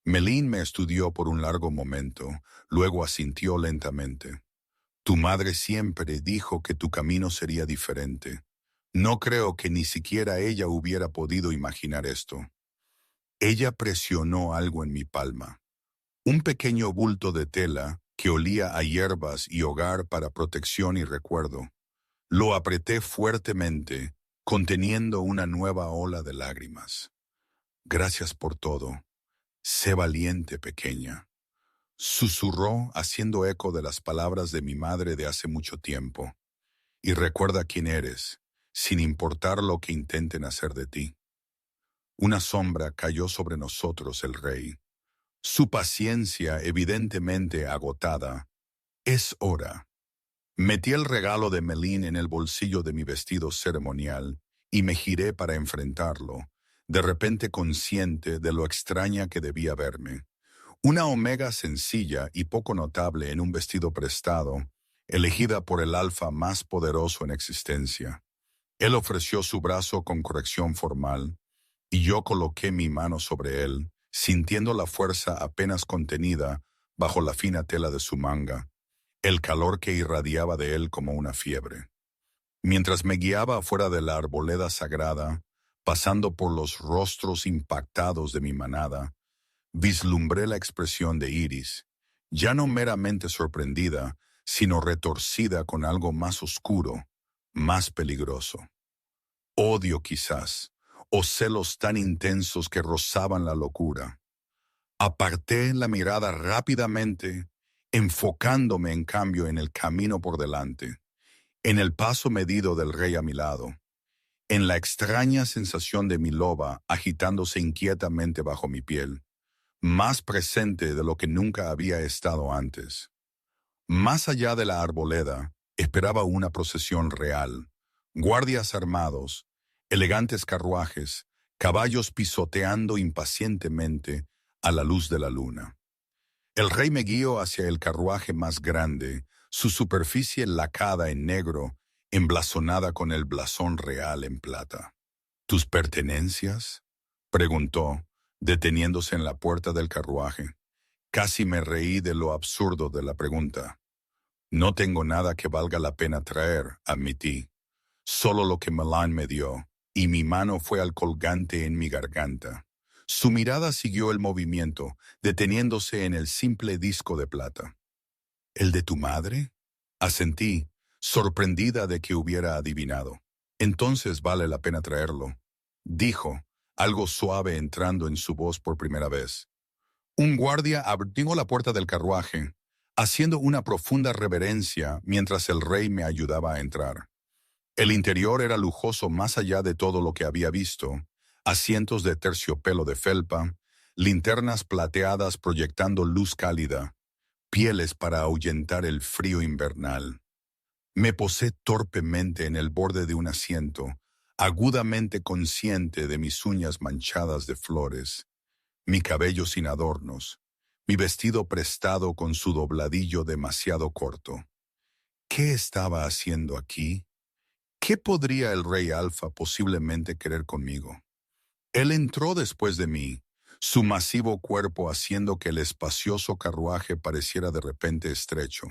Melín me estudió por un largo momento, luego asintió lentamente. «Tu madre siempre dijo que tu camino sería diferente. No creo que ni siquiera ella hubiera podido imaginar esto». Ella presionó algo en mi palma. Un pequeño bulto de tela que olía a hierbas y hogar para protección y recuerdo. Lo apreté fuertemente, conteniendo una nueva ola de lágrimas. «Gracias por todo. Sé valiente, pequeña», susurró haciendo eco de las palabras de mi madre de hace mucho tiempo. «Y recuerda quién eres, sin importar lo que intenten hacer de ti». Una sombra cayó sobre nosotros el rey. Su paciencia evidentemente agotada. «Es hora». Metí el regalo de Melín en el bolsillo de mi vestido ceremonial y me giré para enfrentarlo, de repente consciente de lo extraña que debía verme. Una omega sencilla y poco notable en un vestido prestado, elegida por el alfa más poderoso en existencia. Él ofreció su brazo con corrección formal, y yo coloqué mi mano sobre él, sintiendo la fuerza apenas contenida bajo la fina tela de su manga, el calor que irradiaba de él como una fiebre. Mientras me guiaba afuera de la arboleda sagrada, pasando por los rostros impactados de mi manada, vislumbré la expresión de Iris, ya no meramente sorprendida, sino retorcida con algo más oscuro, más peligroso. Odio quizás, o celos tan intensos que rozaban la locura. Aparté la mirada rápidamente, enfocándome en cambio en el camino por delante, en el paso medido del rey a mi lado, en la extraña sensación de mi loba agitándose inquietamente bajo mi piel, más presente de lo que nunca había estado antes. Más allá de la arboleda, esperaba una procesión real, guardias armados, elegantes carruajes, caballos pisoteando impacientemente a la luz de la luna. El rey me guió hacia el carruaje más grande, su superficie lacada en negro, emblasonada con el blasón real en plata. ¿Tus pertenencias?, preguntó, deteniéndose en la puerta del carruaje. Casi me reí de lo absurdo de la pregunta. No tengo nada que valga la pena traer, admití. Solo lo que Melan me dio, y mi mano fue al colgante en mi garganta. Su mirada siguió el movimiento, deteniéndose en el simple disco de plata. ¿El de tu madre? Asentí, sorprendida de que hubiera adivinado. Entonces vale la pena traerlo, dijo, algo suave entrando en su voz por primera vez. Un guardia abrió la puerta del carruaje, haciendo una profunda reverencia mientras el rey me ayudaba a entrar. El interior era lujoso más allá de todo lo que había visto, asientos de terciopelo de felpa, linternas plateadas proyectando luz cálida, pieles para ahuyentar el frío invernal. Me posé torpemente en el borde de un asiento, agudamente consciente de mis uñas manchadas de flores, mi cabello sin adornos, mi vestido prestado con su dobladillo demasiado corto. ¿Qué estaba haciendo aquí? ¿Qué podría el rey Alfa posiblemente querer conmigo? Él entró después de mí, su masivo cuerpo haciendo que el espacioso carruaje pareciera de repente estrecho.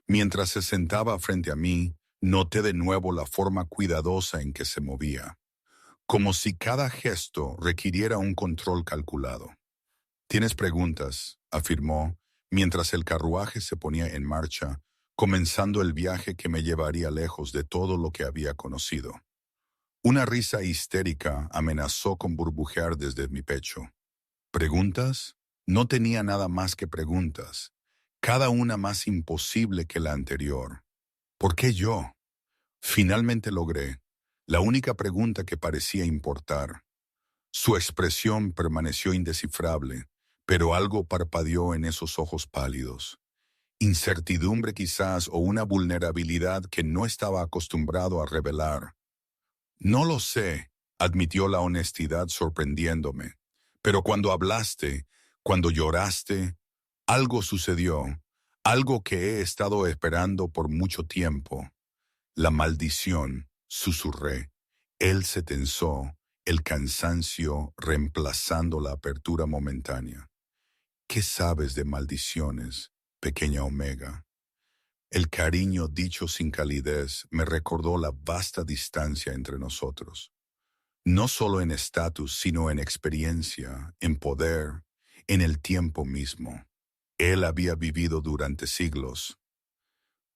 Mientras se sentaba frente a mí, noté de nuevo la forma cuidadosa en que se movía, como si cada gesto requiriera un control calculado. «¿Tienes preguntas?», afirmó, mientras el carruaje se ponía en marcha, comenzando el viaje que me llevaría lejos de todo lo que había conocido. Una risa histérica amenazó con burbujear desde mi pecho. ¿Preguntas? No tenía nada más que preguntas, cada una más imposible que la anterior. ¿Por qué yo? Finalmente logré la única pregunta que parecía importar. Su expresión permaneció indescifrable, pero algo parpadeó en esos ojos pálidos. Incertidumbre quizás o una vulnerabilidad que no estaba acostumbrado a revelar. No lo sé, admitió la honestidad sorprendiéndome, pero cuando hablaste, cuando lloraste, algo sucedió, algo que he estado esperando por mucho tiempo. La maldición, susurré. Él se tensó, el cansancio reemplazando la apertura momentánea. ¿Qué sabes de maldiciones, pequeña Omega? El cariño dicho sin calidez me recordó la vasta distancia entre nosotros. No solo en estatus, sino en experiencia, en poder, en el tiempo mismo. Él había vivido durante siglos.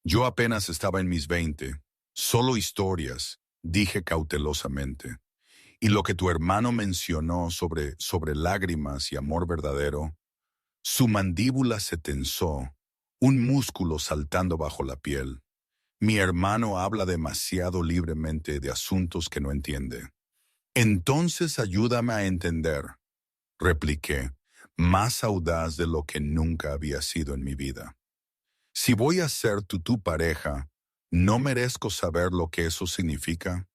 Yo apenas estaba en mis 20, solo historias, dije cautelosamente. Y lo que tu hermano mencionó sobre lágrimas y amor verdadero, su mandíbula se tensó, un músculo saltando bajo la piel. Mi hermano habla demasiado libremente de asuntos que no entiende. Entonces ayúdame a entender, repliqué, más audaz de lo que nunca había sido en mi vida. Si voy a ser tu pareja, ¿no merezco saber lo que eso significa?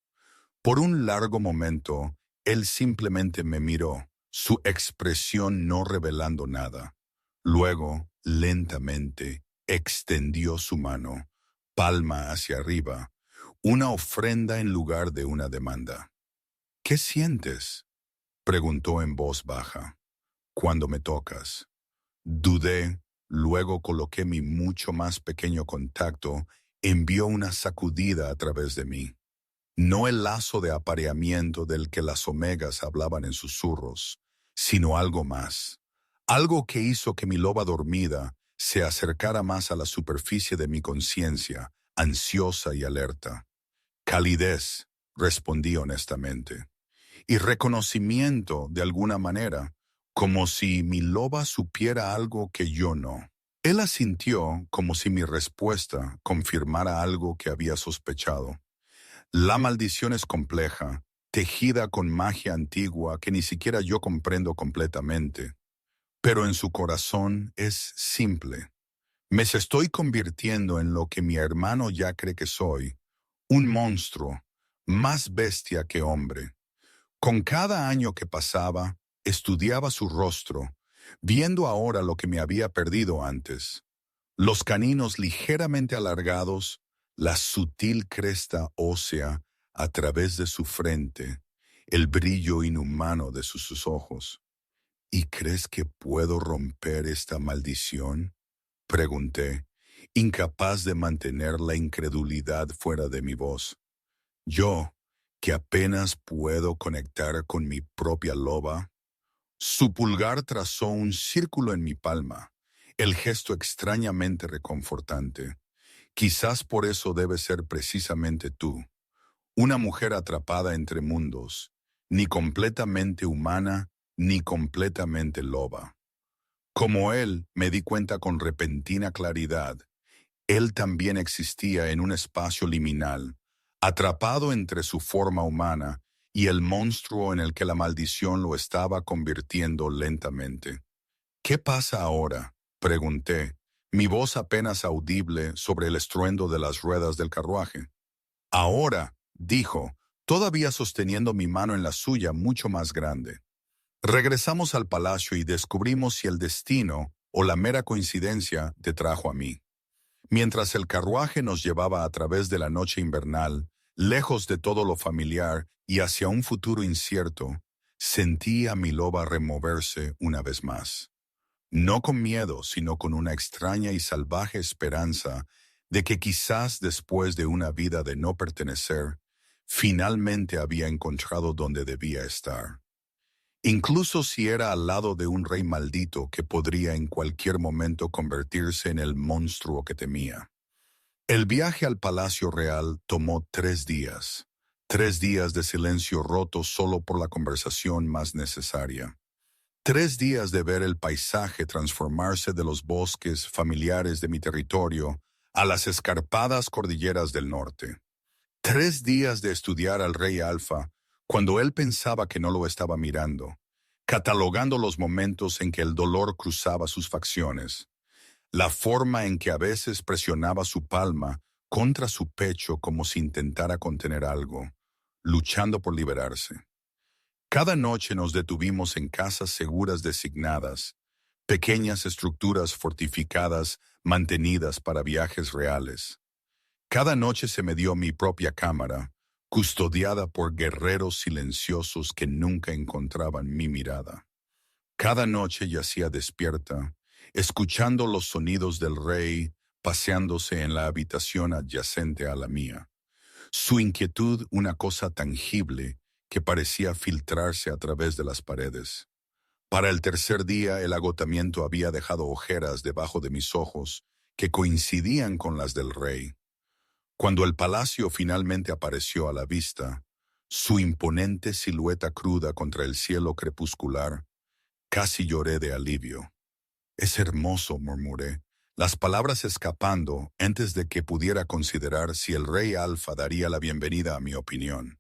Por un largo momento, él simplemente me miró, su expresión no revelando nada. Luego, lentamente, extendió su mano, palma hacia arriba, una ofrenda en lugar de una demanda. ¿Qué sientes?, preguntó en voz baja. Cuando me tocas. Dudé, luego coloqué mi mucho más pequeño contacto, envió una sacudida a través de mí. No el lazo de apareamiento del que las omegas hablaban en susurros, sino algo más. Algo que hizo que mi loba dormida se acercara más a la superficie de mi conciencia, ansiosa y alerta. Calidez, respondí honestamente. Y reconocimiento, de alguna manera, como si mi loba supiera algo que yo no. Él asintió como si mi respuesta confirmara algo que había sospechado. La maldición es compleja, tejida con magia antigua que ni siquiera yo comprendo completamente, pero en su corazón es simple. Me estoy convirtiendo en lo que mi hermano ya cree que soy, un monstruo, más bestia que hombre. Con cada año que pasaba, estudiaba su rostro, viendo ahora lo que me había perdido antes. Los caninos ligeramente alargados, la sutil cresta ósea a través de su frente, el brillo inhumano de sus ojos. ¿Y crees que puedo romper esta maldición?, pregunté, incapaz de mantener la incredulidad fuera de mi voz. Yo, que apenas puedo conectar con mi propia loba. Su pulgar trazó un círculo en mi palma, el gesto extrañamente reconfortante. Quizás por eso debe ser precisamente tú, una mujer atrapada entre mundos, ni completamente humana, ni completamente loba. Como él, me di cuenta con repentina claridad, él también existía en un espacio liminal, atrapado entre su forma humana y el monstruo en el que la maldición lo estaba convirtiendo lentamente. ¿Qué pasa ahora?, pregunté, mi voz apenas audible sobre el estruendo de las ruedas del carruaje. Ahora, dijo, todavía sosteniendo mi mano en la suya mucho más grande. Regresamos al palacio y descubrimos si el destino o la mera coincidencia te trajo a mí. Mientras el carruaje nos llevaba a través de la noche invernal, lejos de todo lo familiar y hacia un futuro incierto, sentí a mi loba removerse una vez más. No con miedo, sino con una extraña y salvaje esperanza de que quizás después de una vida de no pertenecer, finalmente había encontrado donde debía estar. Incluso si era al lado de un rey maldito que podría en cualquier momento convertirse en el monstruo que temía. El viaje al Palacio Real tomó 3 días. 3 días de silencio roto solo por la conversación más necesaria. 3 días de ver el paisaje transformarse de los bosques familiares de mi territorio a las escarpadas cordilleras del norte. 3 días de estudiar al rey Alfa cuando él pensaba que no lo estaba mirando, catalogando los momentos en que el dolor cruzaba sus facciones, la forma en que a veces presionaba su palma contra su pecho como si intentara contener algo, luchando por liberarse. Cada noche nos detuvimos en casas seguras designadas, pequeñas estructuras fortificadas mantenidas para viajes reales. Cada noche se me dio mi propia cámara, custodiada por guerreros silenciosos que nunca encontraban mi mirada. Cada noche yacía despierta, escuchando los sonidos del rey paseándose en la habitación adyacente a la mía. Su inquietud una cosa tangible que parecía filtrarse a través de las paredes. Para el tercer día el agotamiento había dejado ojeras debajo de mis ojos que coincidían con las del rey. Cuando el palacio finalmente apareció a la vista, su imponente silueta cruda contra el cielo crepuscular, casi lloré de alivio. Es hermoso, murmuré, las palabras escapando antes de que pudiera considerar si el rey Alfa daría la bienvenida a mi opinión.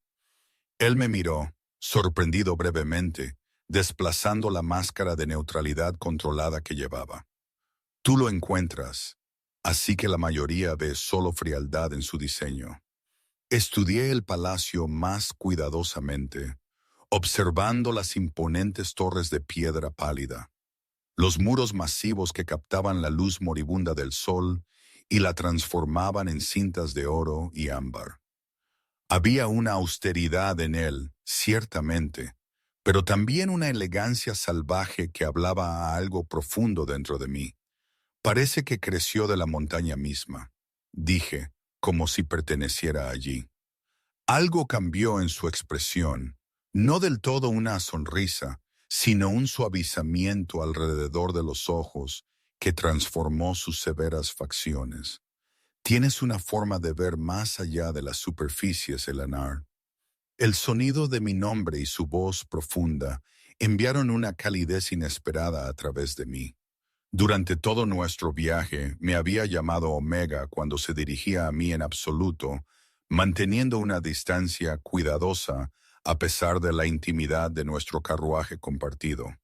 Él me miró, sorprendido brevemente, desplazando la máscara de neutralidad controlada que llevaba. Tú lo encuentras, así que la mayoría ve solo frialdad en su diseño. Estudié el palacio más cuidadosamente, observando las imponentes torres de piedra pálida, los muros masivos que captaban la luz moribunda del sol y la transformaban en cintas de oro y ámbar. Había una austeridad en él, ciertamente, pero también una elegancia salvaje que hablaba a algo profundo dentro de mí. Parece que creció de la montaña misma, dije, como si perteneciera allí. Algo cambió en su expresión, no del todo una sonrisa, sino un suavizamiento alrededor de los ojos que transformó sus severas facciones. Tienes una forma de ver más allá de las superficies, Eleanor. El sonido de mi nombre y su voz profunda enviaron una calidez inesperada a través de mí. Durante todo nuestro viaje me había llamado Omega cuando se dirigía a mí en absoluto, manteniendo una distancia cuidadosa a pesar de la intimidad de nuestro carruaje compartido.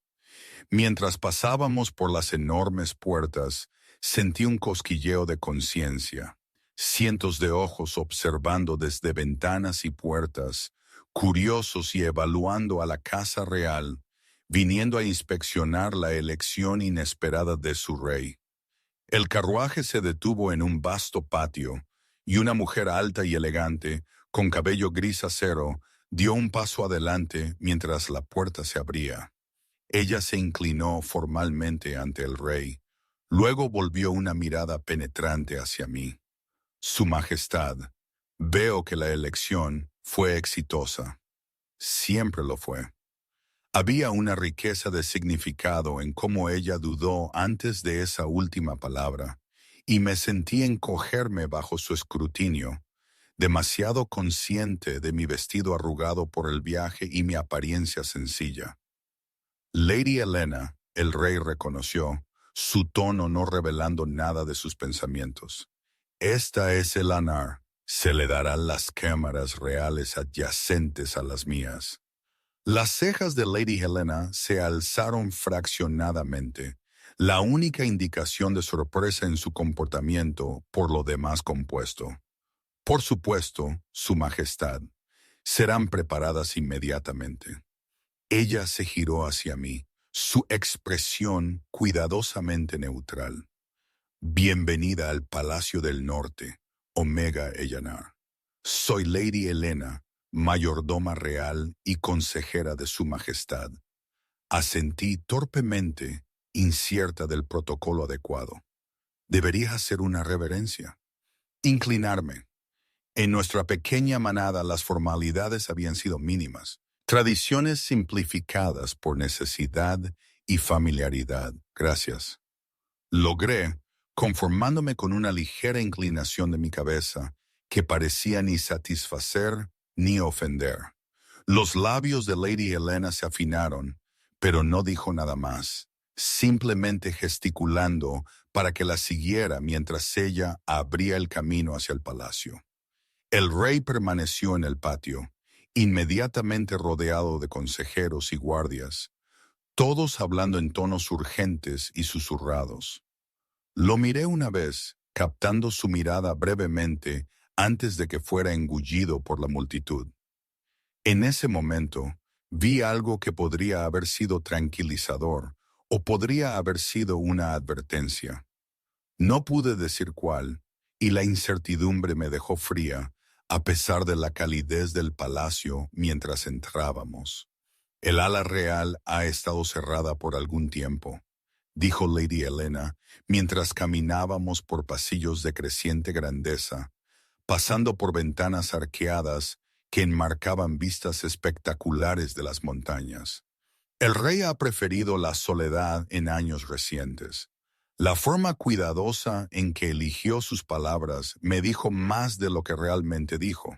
Mientras pasábamos por las enormes puertas, sentí un cosquilleo de conciencia. Cientos de ojos observando desde ventanas y puertas, curiosos y evaluando a la casa real, viniendo a inspeccionar la elección inesperada de su rey. El carruaje se detuvo en un vasto patio, y una mujer alta y elegante, con cabello gris acero, dio un paso adelante mientras la puerta se abría. Ella se inclinó formalmente ante el rey, luego volvió una mirada penetrante hacia mí. Su Majestad, veo que la elección fue exitosa. Siempre lo fue. Había una riqueza de significado en cómo ella dudó antes de esa última palabra, y me sentí encogerme bajo su escrutinio, demasiado consciente de mi vestido arrugado por el viaje y mi apariencia sencilla. Lady Helena, el rey reconoció, su tono no revelando nada de sus pensamientos. Esta es Eleanor. Se le darán las cámaras reales adyacentes a las mías. Las cejas de Lady Helena se alzaron fraccionadamente, la única indicación de sorpresa en su comportamiento por lo demás compuesto. Por supuesto, Su Majestad, serán preparadas inmediatamente. Ella se giró hacia mí, su expresión cuidadosamente neutral. Bienvenida al Palacio del Norte, Omega Eleanor. Soy Lady Helena, mayordoma real y consejera de Su Majestad. Asentí torpemente, incierta del protocolo adecuado. Debería hacer una reverencia. Inclinarme. En nuestra pequeña manada las formalidades habían sido mínimas. Tradiciones simplificadas por necesidad y familiaridad. Gracias. Logré, conformándome con una ligera inclinación de mi cabeza, que parecía ni satisfacer ni ofender. Los labios de Lady Helena se afinaron, pero no dijo nada más, simplemente gesticulando para que la siguiera mientras ella abría el camino hacia el palacio. El rey permaneció en el patio, inmediatamente rodeado de consejeros y guardias, todos hablando en tonos urgentes y susurrados. Lo miré una vez, captando su mirada brevemente antes de que fuera engullido por la multitud. En ese momento, vi algo que podría haber sido tranquilizador o podría haber sido una advertencia. No pude decir cuál, y la incertidumbre me dejó fría, a pesar de la calidez del palacio mientras entrábamos. El ala real ha estado cerrada por algún tiempo, dijo Lady Helena, mientras caminábamos por pasillos de creciente grandeza, pasando por ventanas arqueadas que enmarcaban vistas espectaculares de las montañas. El rey ha preferido la soledad en años recientes. La forma cuidadosa en que eligió sus palabras me dijo más de lo que realmente dijo.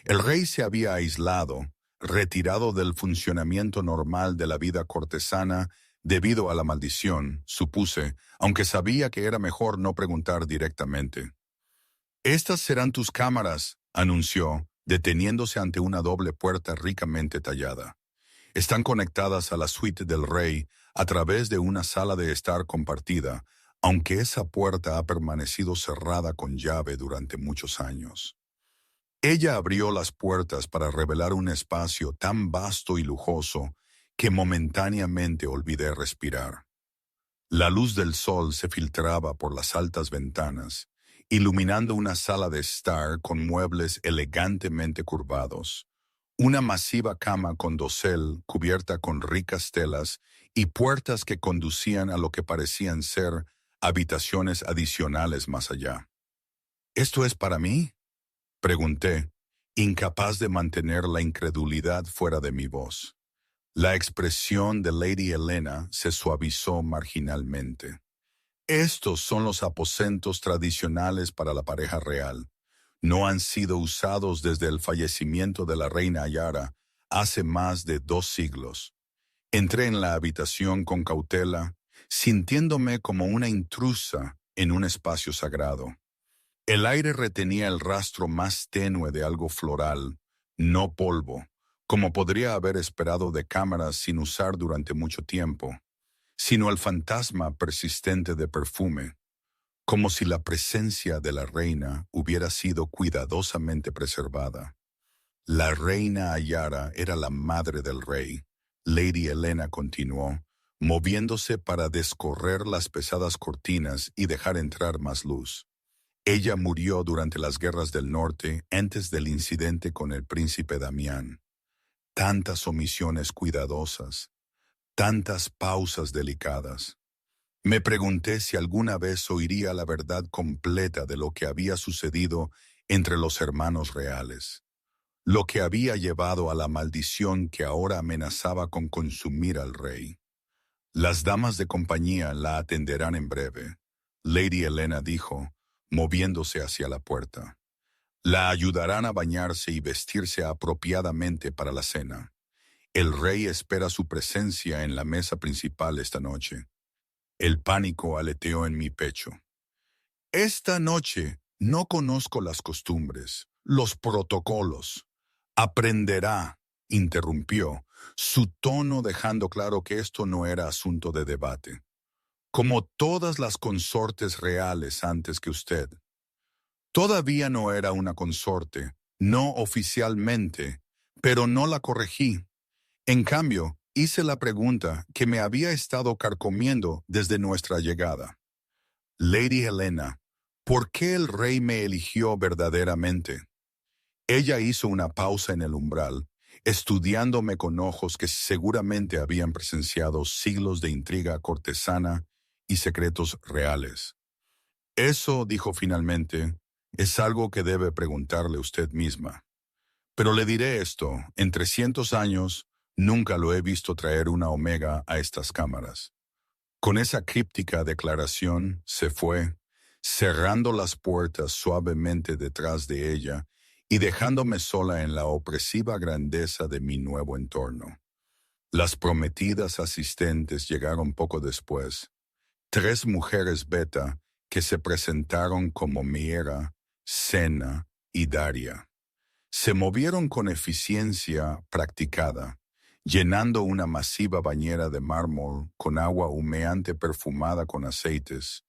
El rey se había aislado, retirado del funcionamiento normal de la vida cortesana debido a la maldición, supuse, aunque sabía que era mejor no preguntar directamente. «Estas serán tus cámaras», anunció, deteniéndose ante una doble puerta ricamente tallada. Están conectadas a la suite del rey a través de una sala de estar compartida, aunque esa puerta ha permanecido cerrada con llave durante muchos años. Ella abrió las puertas para revelar un espacio tan vasto y lujoso que momentáneamente olvidé respirar. La luz del sol se filtraba por las altas ventanas, iluminando una sala de estar con muebles elegantemente curvados, una masiva cama con dosel cubierta con ricas telas y puertas que conducían a lo que parecían ser habitaciones adicionales más allá. ¿Esto es para mí?, pregunté, incapaz de mantener la incredulidad fuera de mi voz. La expresión de Lady Helena se suavizó marginalmente. Estos son los aposentos tradicionales para la pareja real. No han sido usados desde el fallecimiento de la reina Ayara hace más de 2 siglos. Entré en la habitación con cautela, sintiéndome como una intrusa en un espacio sagrado. El aire retenía el rastro más tenue de algo floral, no polvo, como podría haber esperado de cámaras sin usar durante mucho tiempo, sino el fantasma persistente de perfume, como si la presencia de la reina hubiera sido cuidadosamente preservada. La reina Ayara era la madre del rey. Lady Helena continuó, moviéndose para descorrer las pesadas cortinas y dejar entrar más luz. Ella murió durante las guerras del norte antes del incidente con el príncipe Damián. Tantas omisiones cuidadosas, tantas pausas delicadas. Me pregunté si alguna vez oiría la verdad completa de lo que había sucedido entre los hermanos reales, lo que había llevado a la maldición que ahora amenazaba con consumir al rey. Las damas de compañía la atenderán en breve, Lady Helena dijo, moviéndose hacia la puerta. La ayudarán a bañarse y vestirse apropiadamente para la cena. El rey espera su presencia en la mesa principal esta noche. El pánico aleteó en mi pecho. Esta noche no conozco las costumbres, los protocolos. Aprenderá, interrumpió, su tono dejando claro que esto no era asunto de debate. Como todas las consortes reales antes que usted. Todavía no era una consorte, no oficialmente, pero no la corregí. En cambio, hice la pregunta que me había estado carcomiendo desde nuestra llegada. Lady Helena, ¿por qué el rey me eligió verdaderamente? Ella hizo una pausa en el umbral, estudiándome con ojos que seguramente habían presenciado siglos de intriga cortesana y secretos reales. Eso, dijo finalmente, es algo que debe preguntarle usted misma. Pero le diré esto, en 300 años, nunca lo he visto traer una Omega a estas cámaras. Con esa críptica declaración se fue, cerrando las puertas suavemente detrás de ella y dejándome sola en la opresiva grandeza de mi nuevo entorno. Las prometidas asistentes llegaron poco después. 3 mujeres beta que se presentaron como Miera, Sena y Daria. Se movieron con eficiencia practicada, llenando una masiva bañera de mármol con agua humeante perfumada con aceites,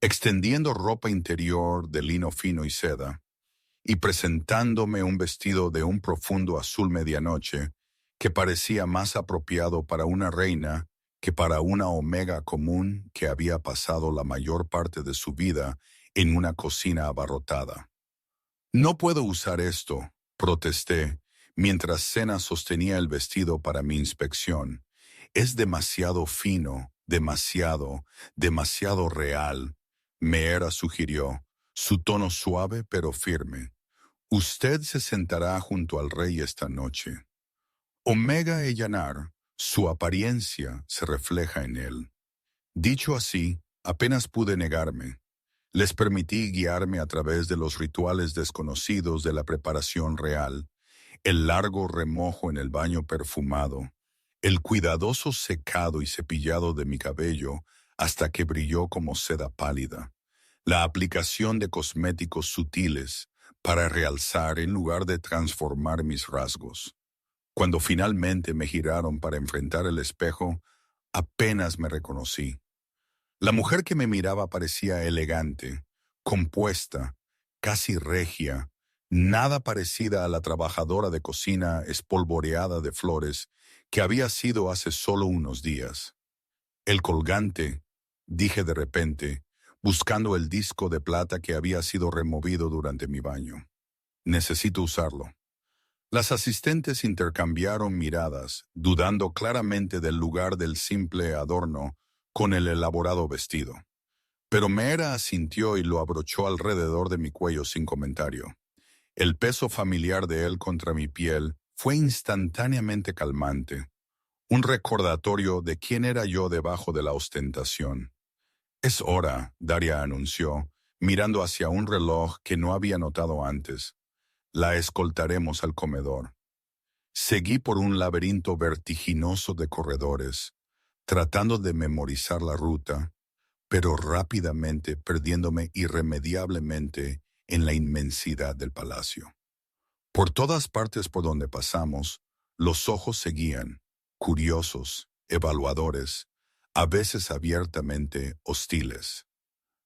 extendiendo ropa interior de lino fino y seda, y presentándome un vestido de un profundo azul medianoche que parecía más apropiado para una reina que para una Omega común que había pasado la mayor parte de su vida en una cocina abarrotada. No puedo usar esto, protesté, mientras Sena sostenía el vestido para mi inspección. Es demasiado fino, demasiado real. Meera sugirió, su tono suave pero firme. Usted se sentará junto al rey esta noche. Omega Eyanar, su apariencia se refleja en él. Dicho así, apenas pude negarme. Les permití guiarme a través de los rituales desconocidos de la preparación real, el largo remojo en el baño perfumado, el cuidadoso secado y cepillado de mi cabello hasta que brilló como seda pálida, la aplicación de cosméticos sutiles para realzar en lugar de transformar mis rasgos. Cuando finalmente me giraron para enfrentar el espejo, apenas me reconocí. La mujer que me miraba parecía elegante, compuesta, casi regia, nada parecida a la trabajadora de cocina espolvoreada de flores que había sido hace solo unos días. El colgante, dije de repente, buscando el disco de plata que había sido removido durante mi baño. Necesito usarlo. Las asistentes intercambiaron miradas, dudando claramente del lugar del simple adorno con el elaborado vestido. Pero Mera asintió y lo abrochó alrededor de mi cuello sin comentario. El peso familiar de él contra mi piel fue instantáneamente calmante, un recordatorio de quién era yo debajo de la ostentación. Es hora, Daria anunció, mirando hacia un reloj que no había notado antes. La escoltaremos al comedor. Seguí por un laberinto vertiginoso de corredores, tratando de memorizar la ruta, pero rápidamente perdiéndome irremediablemente en la inmensidad del palacio. Por todas partes por donde pasamos, los ojos seguían, curiosos, evaluadores, a veces abiertamente hostiles.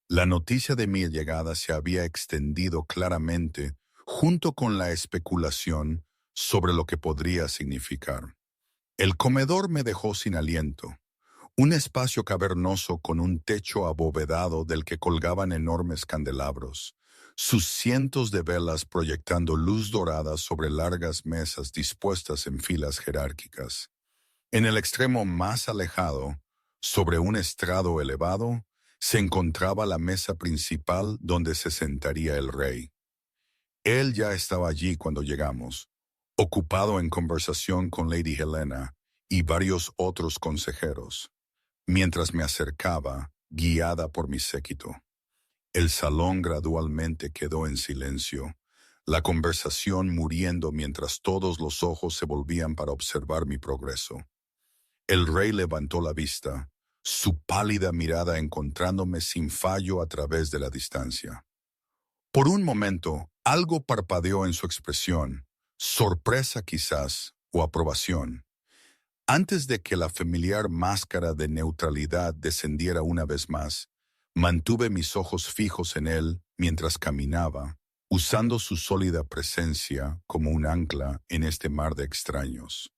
La noticia de mi llegada se había extendido claramente junto con la especulación sobre lo que podría significar. El comedor me dejó sin aliento, un espacio cavernoso con un techo abovedado del que colgaban enormes candelabros, sus cientos de velas proyectando luz dorada sobre largas mesas dispuestas en filas jerárquicas. En el extremo más alejado, sobre un estrado elevado, se encontraba la mesa principal donde se sentaría el rey. Él ya estaba allí cuando llegamos, ocupado en conversación con Lady Helena y varios otros consejeros, mientras me acercaba, guiada por mi séquito. El salón gradualmente quedó en silencio, la conversación muriendo mientras todos los ojos se volvían para observar mi progreso. El rey levantó la vista, su pálida mirada encontrándome sin fallo a través de la distancia. Por un momento, algo parpadeó en su expresión, sorpresa quizás, o aprobación, antes de que la familiar máscara de neutralidad descendiera una vez más. Mantuve mis ojos fijos en él mientras caminaba, usando su sólida presencia como un ancla en este mar de extraños.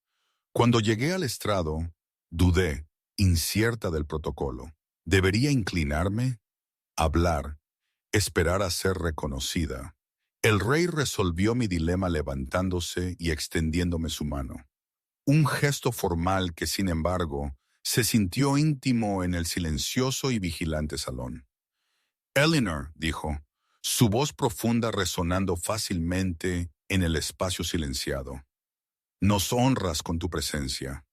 Cuando llegué al estrado, dudé, incierta del protocolo. ¿Debería inclinarme? ¿Hablar? ¿Esperar a ser reconocida? El rey resolvió mi dilema levantándose y extendiéndome su mano. Un gesto formal que, sin embargo, se sintió íntimo en el silencioso y vigilante salón. Eleanor, dijo, su voz profunda resonando fácilmente en el espacio silenciado. Nos honras con tu presencia.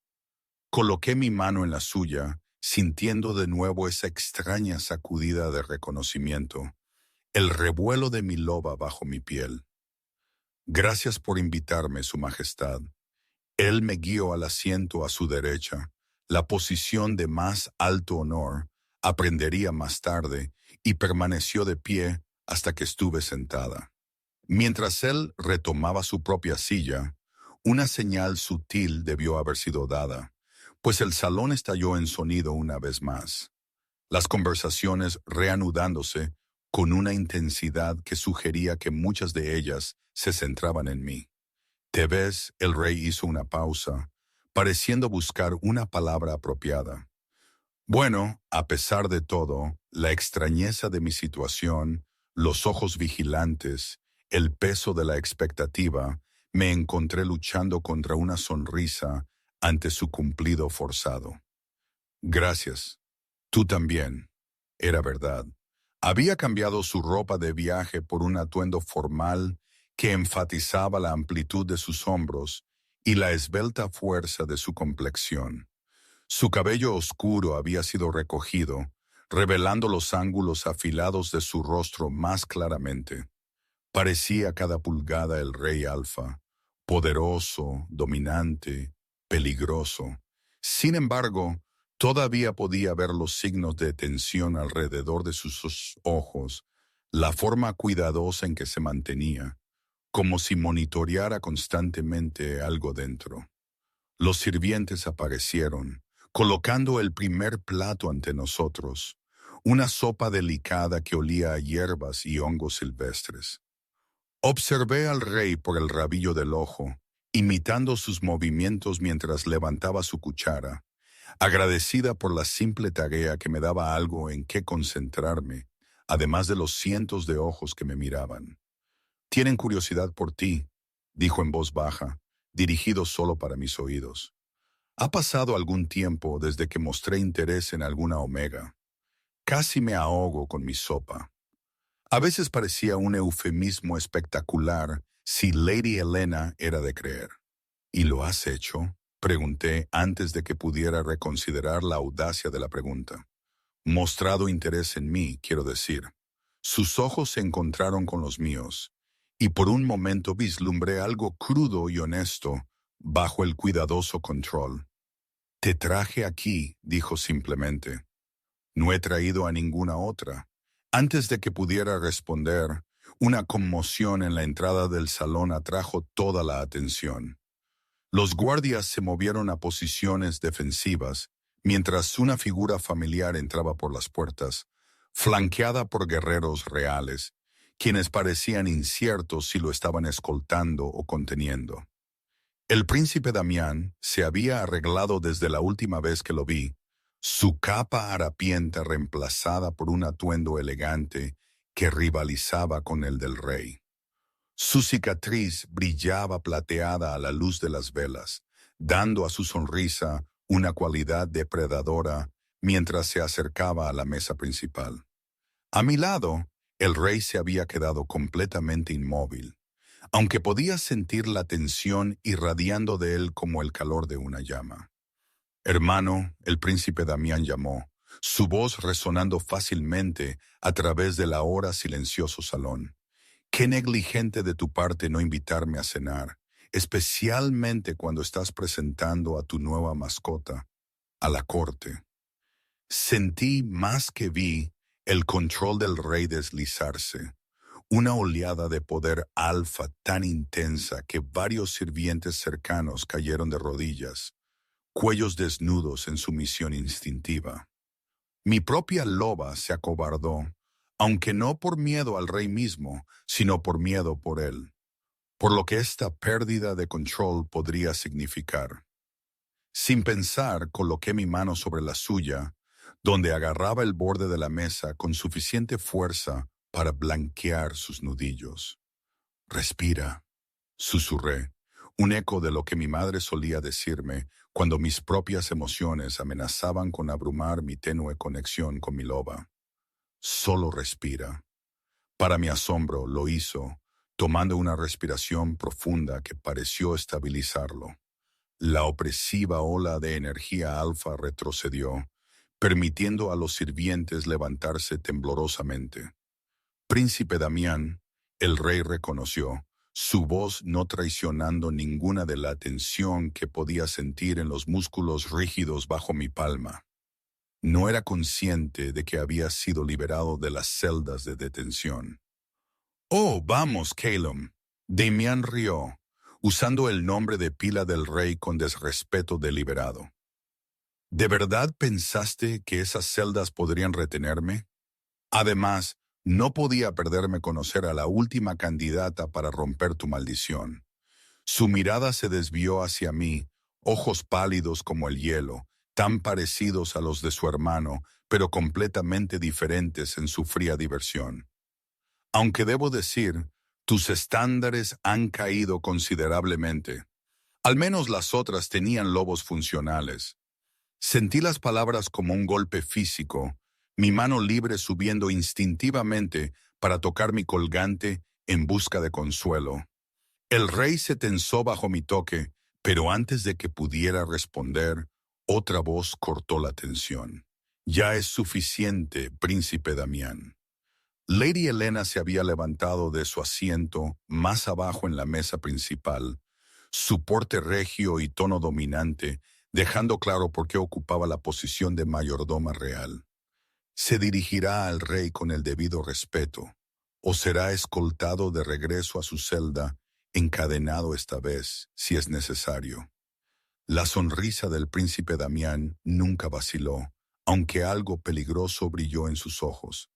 Coloqué mi mano en la suya, sintiendo de nuevo esa extraña sacudida de reconocimiento, el revuelo de mi loba bajo mi piel. Gracias por invitarme, Su Majestad. Él me guió al asiento a su derecha, la posición de más alto honor, aprendería más tarde, y permaneció de pie hasta que estuve sentada. Mientras él retomaba su propia silla, una señal sutil debió haber sido dada, pues el salón estalló en sonido una vez más, las conversaciones reanudándose con una intensidad que sugería que muchas de ellas se centraban en mí. «¿Te ves?» El rey hizo una pausa, pareciendo buscar una palabra apropiada. Bueno, a pesar de todo, la extrañeza de mi situación, los ojos vigilantes, el peso de la expectativa, me encontré luchando contra una sonrisa ante su cumplido forzado. Gracias. Tú también. Era verdad. Había cambiado su ropa de viaje por un atuendo formal que enfatizaba la amplitud de sus hombros y la esbelta fuerza de su complexión. Su cabello oscuro había sido recogido, revelando los ángulos afilados de su rostro más claramente. Parecía cada pulgada el rey Alfa, poderoso, dominante, peligroso. Sin embargo, todavía podía ver los signos de tensión alrededor de sus ojos, la forma cuidadosa en que se mantenía, como si monitoreara constantemente algo dentro. Los sirvientes aparecieron, colocando el primer plato ante nosotros, una sopa delicada que olía a hierbas y hongos silvestres. Observé al rey por el rabillo del ojo, imitando sus movimientos mientras levantaba su cuchara, agradecida por la simple tarea que me daba algo en qué concentrarme, además de los cientos de ojos que me miraban. Tienen curiosidad por ti, dijo en voz baja, dirigido solo para mis oídos. Ha pasado algún tiempo desde que mostré interés en alguna omega. Casi me ahogo con mi sopa. A veces parecía un eufemismo espectacular si Lady Helena era de creer. ¿Y lo has hecho?, pregunté antes de que pudiera reconsiderar la audacia de la pregunta. Mostrado interés en mí, quiero decir. Sus ojos se encontraron con los míos, y por un momento vislumbré algo crudo y honesto bajo el cuidadoso control. Te traje aquí, dijo simplemente. No he traído a ninguna otra. Antes de que pudiera responder, una conmoción en la entrada del salón atrajo toda la atención. Los guardias se movieron a posiciones defensivas, mientras una figura familiar entraba por las puertas, flanqueada por guerreros reales, quienes parecían inciertos si lo estaban escoltando o conteniendo. El príncipe Damián se había arreglado desde la última vez que lo vi, su capa harapienta reemplazada por un atuendo elegante que rivalizaba con el del rey. Su cicatriz brillaba plateada a la luz de las velas, dando a su sonrisa una cualidad depredadora mientras se acercaba a la mesa principal. A mi lado, el rey se había quedado completamente inmóvil, aunque podía sentir la tensión irradiando de él como el calor de una llama. Hermano, el príncipe Damián llamó, su voz resonando fácilmente a través del ahora silencioso salón. Qué negligente de tu parte no invitarme a cenar, especialmente cuando estás presentando a tu nueva mascota a la corte. Sentí más que vi el control del rey deslizarse, una oleada de poder alfa tan intensa que varios sirvientes cercanos cayeron de rodillas, cuellos desnudos en sumisión instintiva. Mi propia loba se acobardó, aunque no por miedo al rey mismo, sino por miedo por él, por lo que esta pérdida de control podría significar. Sin pensar, coloqué mi mano sobre la suya, donde agarraba el borde de la mesa con suficiente fuerza para blanquear sus nudillos. Respira, susurré, un eco de lo que mi madre solía decirme cuando mis propias emociones amenazaban con abrumar mi tenue conexión con mi loba. Solo respira. Para mi asombro, lo hizo, tomando una respiración profunda que pareció estabilizarlo. La opresiva ola de energía alfa retrocedió, permitiendo a los sirvientes levantarse temblorosamente. Príncipe Damián, el rey reconoció, su voz no traicionando ninguna de la tensión que podía sentir en los músculos rígidos bajo mi palma. No era consciente de que había sido liberado de las celdas de detención. «Oh, vamos, Calum», Damián rió, usando el nombre de pila del rey con desrespeto deliberado. ¿De verdad pensaste que esas celdas podrían retenerme? Además, no podía perderme conocer a la última candidata para romper tu maldición. Su mirada se desvió hacia mí, ojos pálidos como el hielo, tan parecidos a los de su hermano, pero completamente diferentes en su fría diversión. Aunque debo decir, tus estándares han caído considerablemente. Al menos las otras tenían lobos funcionales. Sentí las palabras como un golpe físico, mi mano libre subiendo instintivamente para tocar mi colgante en busca de consuelo. El rey se tensó bajo mi toque, pero antes de que pudiera responder, otra voz cortó la tensión. «Ya es suficiente, príncipe Damián». Lady Helena se había levantado de su asiento más abajo en la mesa principal, su porte regio y tono dominante, dejando claro por qué ocupaba la posición de mayordoma real. Se dirigirá al rey con el debido respeto, o será escoltado de regreso a su celda, encadenado esta vez, si es necesario. La sonrisa del príncipe Damián nunca vaciló, aunque algo peligroso brilló en sus ojos.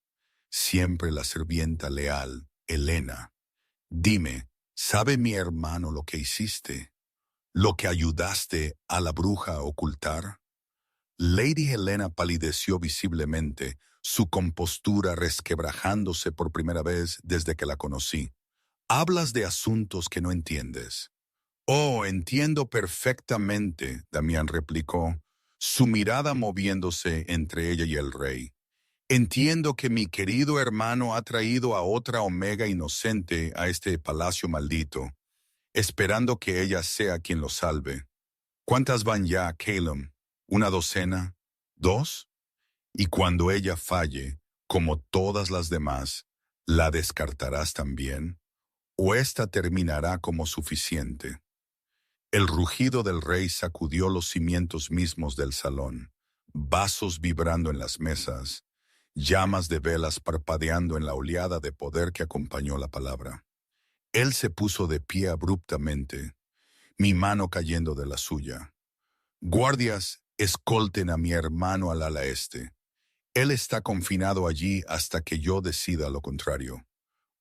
Siempre la sirvienta leal, Helena. Dime, ¿sabe mi hermano lo que hiciste? ¿Lo que ayudaste a la bruja a ocultar? Lady Helena palideció visiblemente, su compostura resquebrajándose por primera vez desde que la conocí. Hablas de asuntos que no entiendes. Oh, entiendo perfectamente, Damián replicó, su mirada moviéndose entre ella y el rey. Entiendo que mi querido hermano ha traído a otra Omega inocente a este palacio maldito, esperando que ella sea quien lo salve. ¿Cuántas van ya, Caleb? ¿Una docena? ¿Dos? Y cuando ella falle, como todas las demás, ¿la descartarás también? ¿O ésta terminará como suficiente? El rugido del rey sacudió los cimientos mismos del salón, vasos vibrando en las mesas, llamas de velas parpadeando en la oleada de poder que acompañó la palabra. Él se puso de pie abruptamente, mi mano cayendo de la suya. Guardias, escolten a mi hermano al ala este. Él está confinado allí hasta que yo decida lo contrario.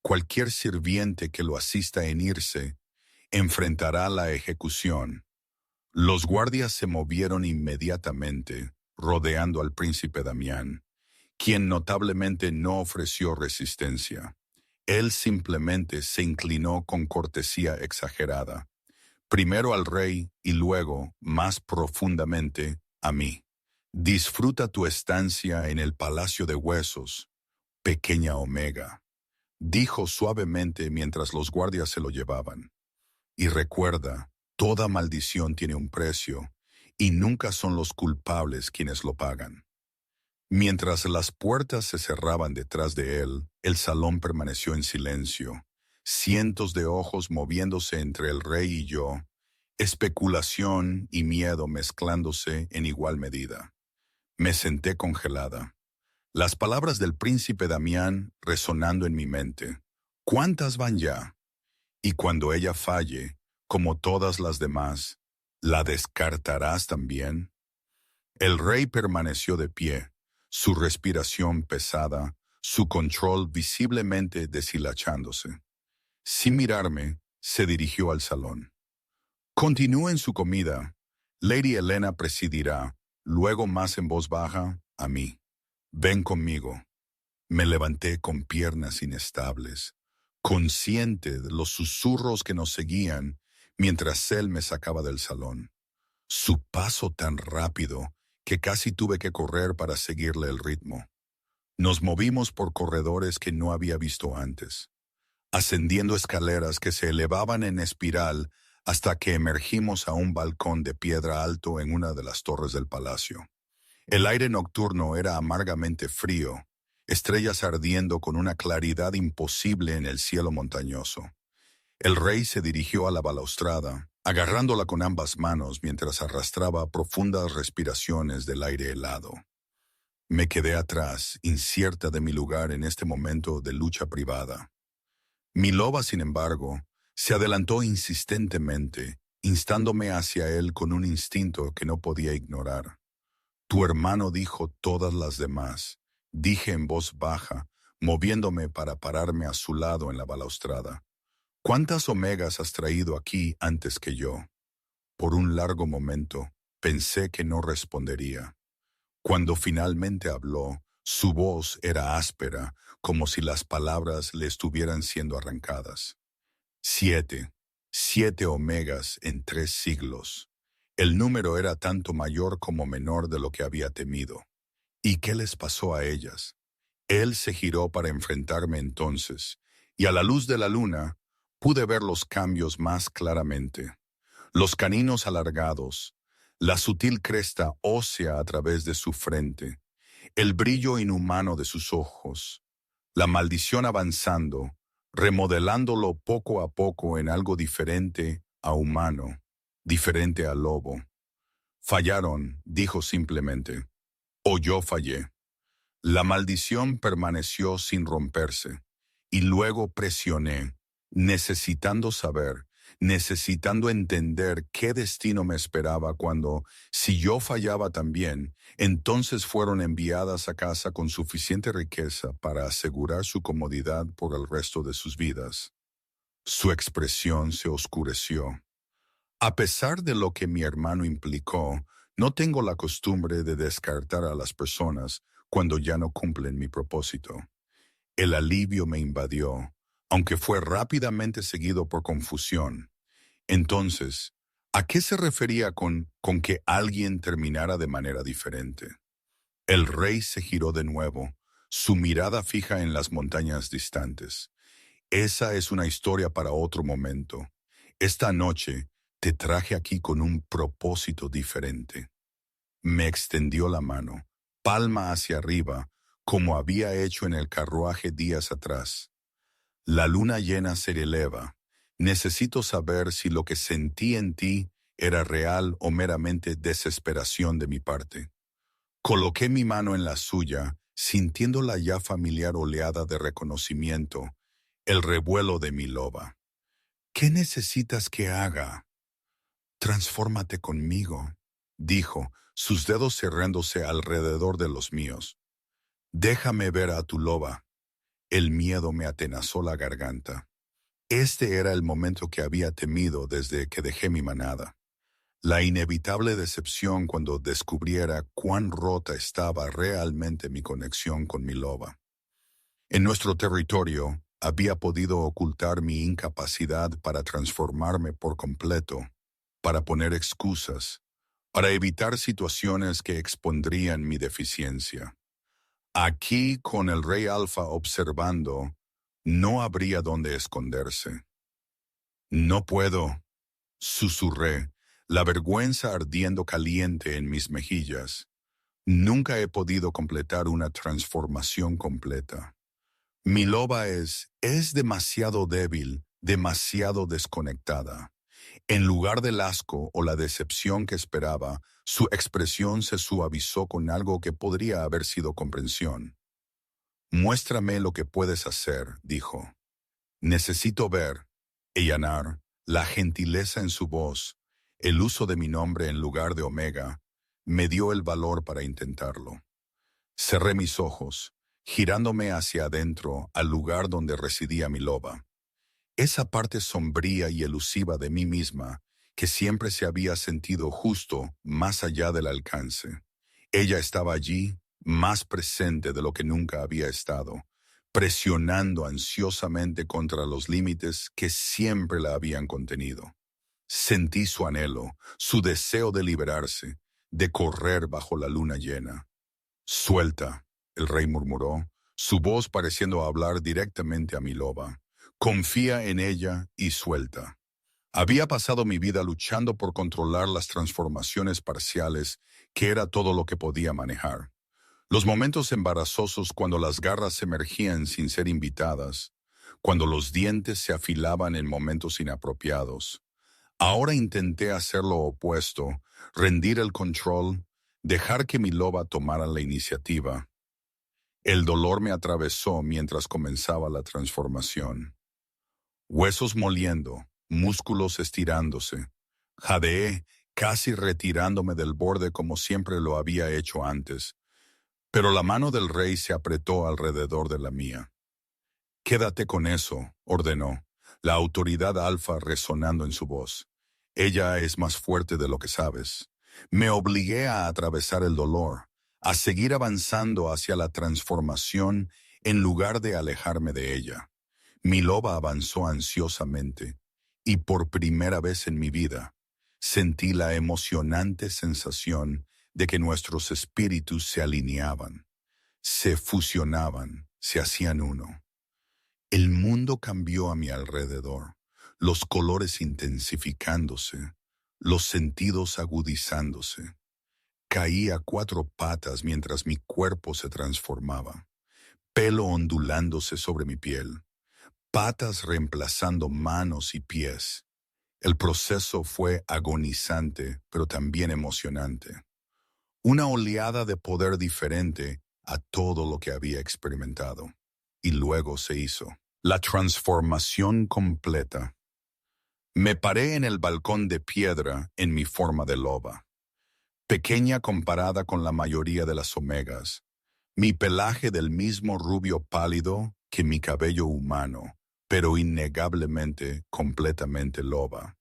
Cualquier sirviente que lo asista en irse enfrentará la ejecución. Los guardias se movieron inmediatamente, rodeando al príncipe Damián, quien notablemente no ofreció resistencia. Él simplemente se inclinó con cortesía exagerada, primero al rey y luego, más profundamente, a mí. Disfruta tu estancia en el Palacio de Huesos, pequeña Omega, dijo suavemente mientras los guardias se lo llevaban. Y recuerda, toda maldición tiene un precio, y nunca son los culpables quienes lo pagan. Mientras las puertas se cerraban detrás de él, el salón permaneció en silencio, cientos de ojos moviéndose entre el rey y yo, especulación y miedo mezclándose en igual medida. Me senté congelada, las palabras del príncipe Damián resonando en mi mente. ¿Cuántas van ya? Y cuando ella falle, como todas las demás, ¿la descartarás también? El rey permaneció de pie, su respiración pesada, su control visiblemente deshilachándose. Sin mirarme, se dirigió al salón. Continúen su comida. Lady Helena presidirá, luego más en voz baja, a mí. Ven conmigo. Me levanté con piernas inestables, consciente de los susurros que nos seguían mientras él me sacaba del salón. Su paso tan rápido que casi tuve que correr para seguirle el ritmo. Nos movimos por corredores que no había visto antes, ascendiendo escaleras que se elevaban en espiral hasta que emergimos a un balcón de piedra alto en una de las torres del palacio. El aire nocturno era amargamente frío, estrellas ardiendo con una claridad imposible en el cielo montañoso. El rey se dirigió a la balaustrada, agarrándola con ambas manos mientras arrastraba profundas respiraciones del aire helado. Me quedé atrás, incierta de mi lugar en este momento de lucha privada. Mi loba, sin embargo, se adelantó insistentemente, instándome hacia él con un instinto que no podía ignorar. Tu hermano dijo todas las demás, dije en voz baja, moviéndome para pararme a su lado en la balaustrada. ¿Cuántas omegas has traído aquí antes que yo? Por un largo momento, pensé que no respondería. Cuando finalmente habló, su voz era áspera, como si las palabras le estuvieran siendo arrancadas. 7. 7 omegas en 3 siglos. El número era tanto mayor como menor de lo que había temido. ¿Y qué les pasó a ellas? Él se giró para enfrentarme entonces, y a la luz de la luna pude ver los cambios más claramente. Los caninos alargados, la sutil cresta ósea a través de su frente, el brillo inhumano de sus ojos, la maldición avanzando, remodelándolo poco a poco en algo diferente a humano, diferente a lobo. Fallaron, dijo simplemente, o yo fallé. La maldición permaneció sin romperse, y luego presioné, necesitando saber, necesitando entender qué destino me esperaba cuando, si yo fallaba también, entonces fueron enviadas a casa con suficiente riqueza para asegurar su comodidad por el resto de sus vidas. Su expresión se oscureció. A pesar de lo que mi hermano implicó, no tengo la costumbre de descartar a las personas cuando ya no cumplen mi propósito. El alivio me invadió, aunque fue rápidamente seguido por confusión. Entonces, ¿a qué se refería con que alguien terminara de manera diferente? El rey se giró de nuevo, su mirada fija en las montañas distantes. Esa es una historia para otro momento. Esta noche te traje aquí con un propósito diferente. Me extendió la mano, palma hacia arriba, como había hecho en el carruaje días atrás. La luna llena se eleva. Necesito saber si lo que sentí en ti era real o meramente desesperación de mi parte. Coloqué mi mano en la suya, sintiendo la ya familiar oleada de reconocimiento, el revuelo de mi loba. ¿Qué necesitas que haga? Transfórmate conmigo, dijo, sus dedos cerrándose alrededor de los míos. Déjame ver a tu loba. El miedo me atenazó la garganta. Este era el momento que había temido desde que dejé mi manada. La inevitable decepción cuando descubriera cuán rota estaba realmente mi conexión con mi loba. En nuestro territorio había podido ocultar mi incapacidad para transformarme por completo, para poner excusas, para evitar situaciones que expondrían mi deficiencia. Aquí, con el rey Alfa observando, no habría dónde esconderse. No puedo, susurré, la vergüenza ardiendo caliente en mis mejillas. Nunca he podido completar una transformación completa. Mi loba es demasiado débil, demasiado desconectada. En lugar del asco o la decepción que esperaba, su expresión se suavizó con algo que podría haber sido comprensión. Muéstrame lo que puedes hacer, dijo. Necesito ver, Eyanar, la gentileza en su voz, el uso de mi nombre en lugar de Omega, me dio el valor para intentarlo. Cerré mis ojos, girándome hacia adentro al lugar donde residía mi loba. Esa parte sombría y elusiva de mí misma que siempre se había sentido justo más allá del alcance. Ella estaba allí, más presente de lo que nunca había estado, presionando ansiosamente contra los límites que siempre la habían contenido. Sentí su anhelo, su deseo de liberarse, de correr bajo la luna llena. Suelta, el rey murmuró, su voz pareciendo hablar directamente a mi loba. Confía en ella y suelta. Había pasado mi vida luchando por controlar las transformaciones parciales, que era todo lo que podía manejar. Los momentos embarazosos cuando las garras emergían sin ser invitadas, cuando los dientes se afilaban en momentos inapropiados. Ahora intenté hacer lo opuesto, rendir el control, dejar que mi loba tomara la iniciativa. El dolor me atravesó mientras comenzaba la transformación. Huesos moliendo, músculos estirándose. Jadeé, casi retirándome del borde como siempre lo había hecho antes. Pero la mano del rey se apretó alrededor de la mía. Quédate con eso, ordenó, la autoridad alfa resonando en su voz. Ella es más fuerte de lo que sabes. Me obligué a atravesar el dolor, a seguir avanzando hacia la transformación en lugar de alejarme de ella. Mi loba avanzó ansiosamente, y por primera vez en mi vida, sentí la emocionante sensación de que nuestros espíritus se alineaban, se fusionaban, se hacían uno. El mundo cambió a mi alrededor, los colores intensificándose, los sentidos agudizándose. Caí a cuatro patas mientras mi cuerpo se transformaba, pelo ondulándose sobre mi piel, patas reemplazando manos y pies. El proceso fue agonizante, pero también emocionante. Una oleada de poder diferente a todo lo que había experimentado. Y luego se hizo. La transformación completa. Me paré en el balcón de piedra en mi forma de loba. Pequeña comparada con la mayoría de las omegas. Mi pelaje del mismo rubio pálido que mi cabello humano, pero innegablemente completamente loba.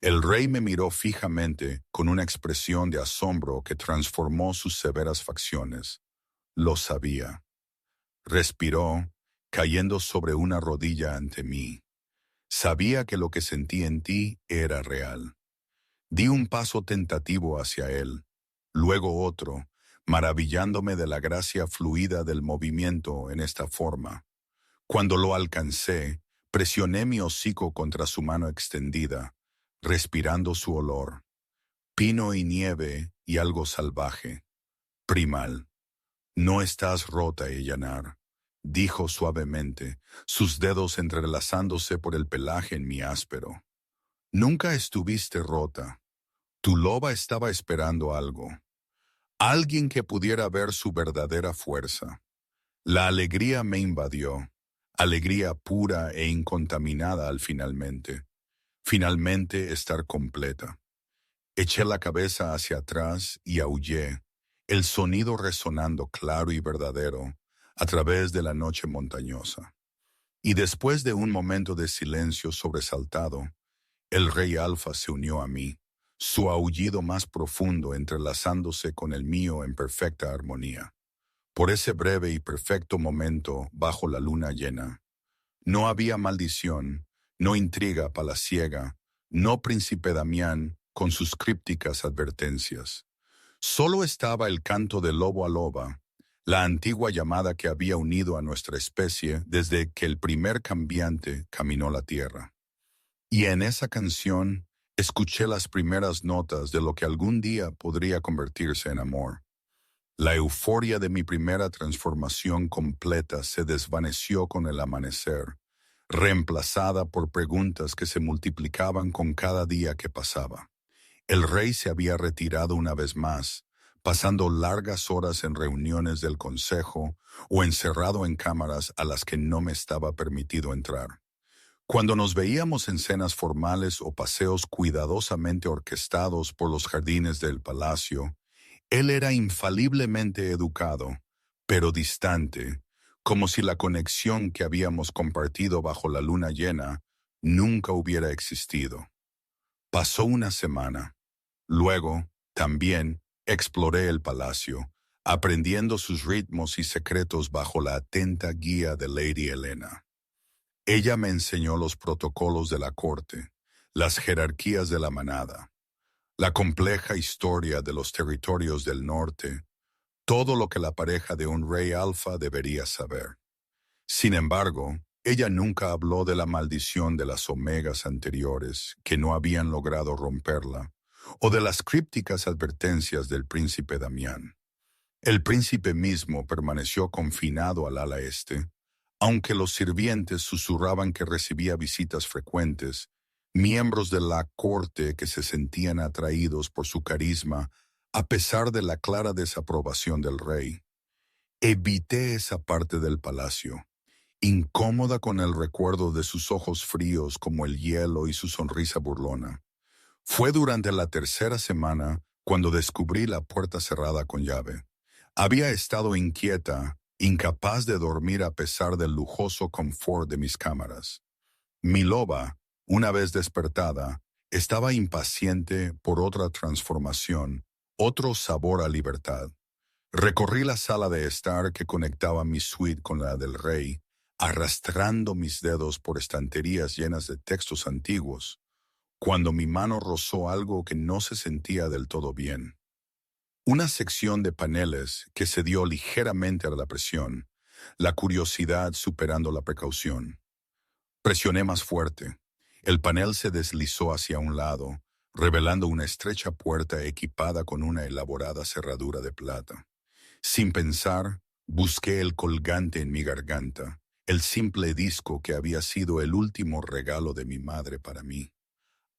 El rey me miró fijamente con una expresión de asombro que transformó sus severas facciones. Lo sabía. Respiró, cayendo sobre una rodilla ante mí. Sabía que lo que sentí en ti era real. Di un paso tentativo hacia él, luego otro, maravillándome de la gracia fluida del movimiento en esta forma. Cuando lo alcancé, presioné mi hocico contra su mano extendida, respirando su olor. Pino y nieve y algo salvaje. Primal. No estás rota, Ellanar, dijo suavemente, sus dedos entrelazándose por el pelaje en mi áspero. Nunca estuviste rota. Tu loba estaba esperando algo. Alguien que pudiera ver su verdadera fuerza. La alegría me invadió. Alegría pura e incontaminada al finalmente. Finalmente estar completa. Eché la cabeza hacia atrás y aullé, el sonido resonando claro y verdadero a través de la noche montañosa. Y después de un momento de silencio sobresaltado, el rey Alfa se unió a mí, su aullido más profundo entrelazándose con el mío en perfecta armonía. Por ese breve y perfecto momento bajo la luna llena, no había maldición, no intriga palaciega, no príncipe Damián con sus crípticas advertencias. Solo estaba el canto de lobo a loba, la antigua llamada que había unido a nuestra especie desde que el primer cambiante caminó la tierra. Y en esa canción escuché las primeras notas de lo que algún día podría convertirse en amor. La euforia de mi primera transformación completa se desvaneció con el amanecer, reemplazada por preguntas que se multiplicaban con cada día que pasaba. El rey se había retirado una vez más, pasando largas horas en reuniones del consejo o encerrado en cámaras a las que no me estaba permitido entrar. Cuando nos veíamos en cenas formales o paseos cuidadosamente orquestados por los jardines del palacio, él era infaliblemente educado, pero distante, como si la conexión que habíamos compartido bajo la luna llena nunca hubiera existido. Pasó una semana. Luego, también, exploré el palacio, aprendiendo sus ritmos y secretos bajo la atenta guía de Lady Helena. Ella me enseñó los protocolos de la corte, las jerarquías de la manada, la compleja historia de los territorios del norte, todo lo que la pareja de un rey alfa debería saber. Sin embargo, ella nunca habló de la maldición de las omegas anteriores que no habían logrado romperla, o de las crípticas advertencias del príncipe Damián. El príncipe mismo permaneció confinado al ala este, aunque los sirvientes susurraban que recibía visitas frecuentes, miembros de la corte que se sentían atraídos por su carisma a pesar de la clara desaprobación del rey. Evité esa parte del palacio, incómoda con el recuerdo de sus ojos fríos como el hielo y su sonrisa burlona. Fue durante la tercera semana cuando descubrí la puerta cerrada con llave. Había estado inquieta, incapaz de dormir a pesar del lujoso confort de mis cámaras. Mi loba, una vez despertada, estaba impaciente por otra transformación, otro sabor a libertad. Recorrí la sala de estar que conectaba mi suite con la del rey, arrastrando mis dedos por estanterías llenas de textos antiguos, cuando mi mano rozó algo que no se sentía del todo bien. Una sección de paneles que cedió ligeramente a la presión, la curiosidad superando la precaución. Presioné más fuerte. El panel se deslizó hacia un lado, revelando una estrecha puerta equipada con una elaborada cerradura de plata. Sin pensar, busqué el colgante en mi garganta, el simple disco que había sido el último regalo de mi madre para mí.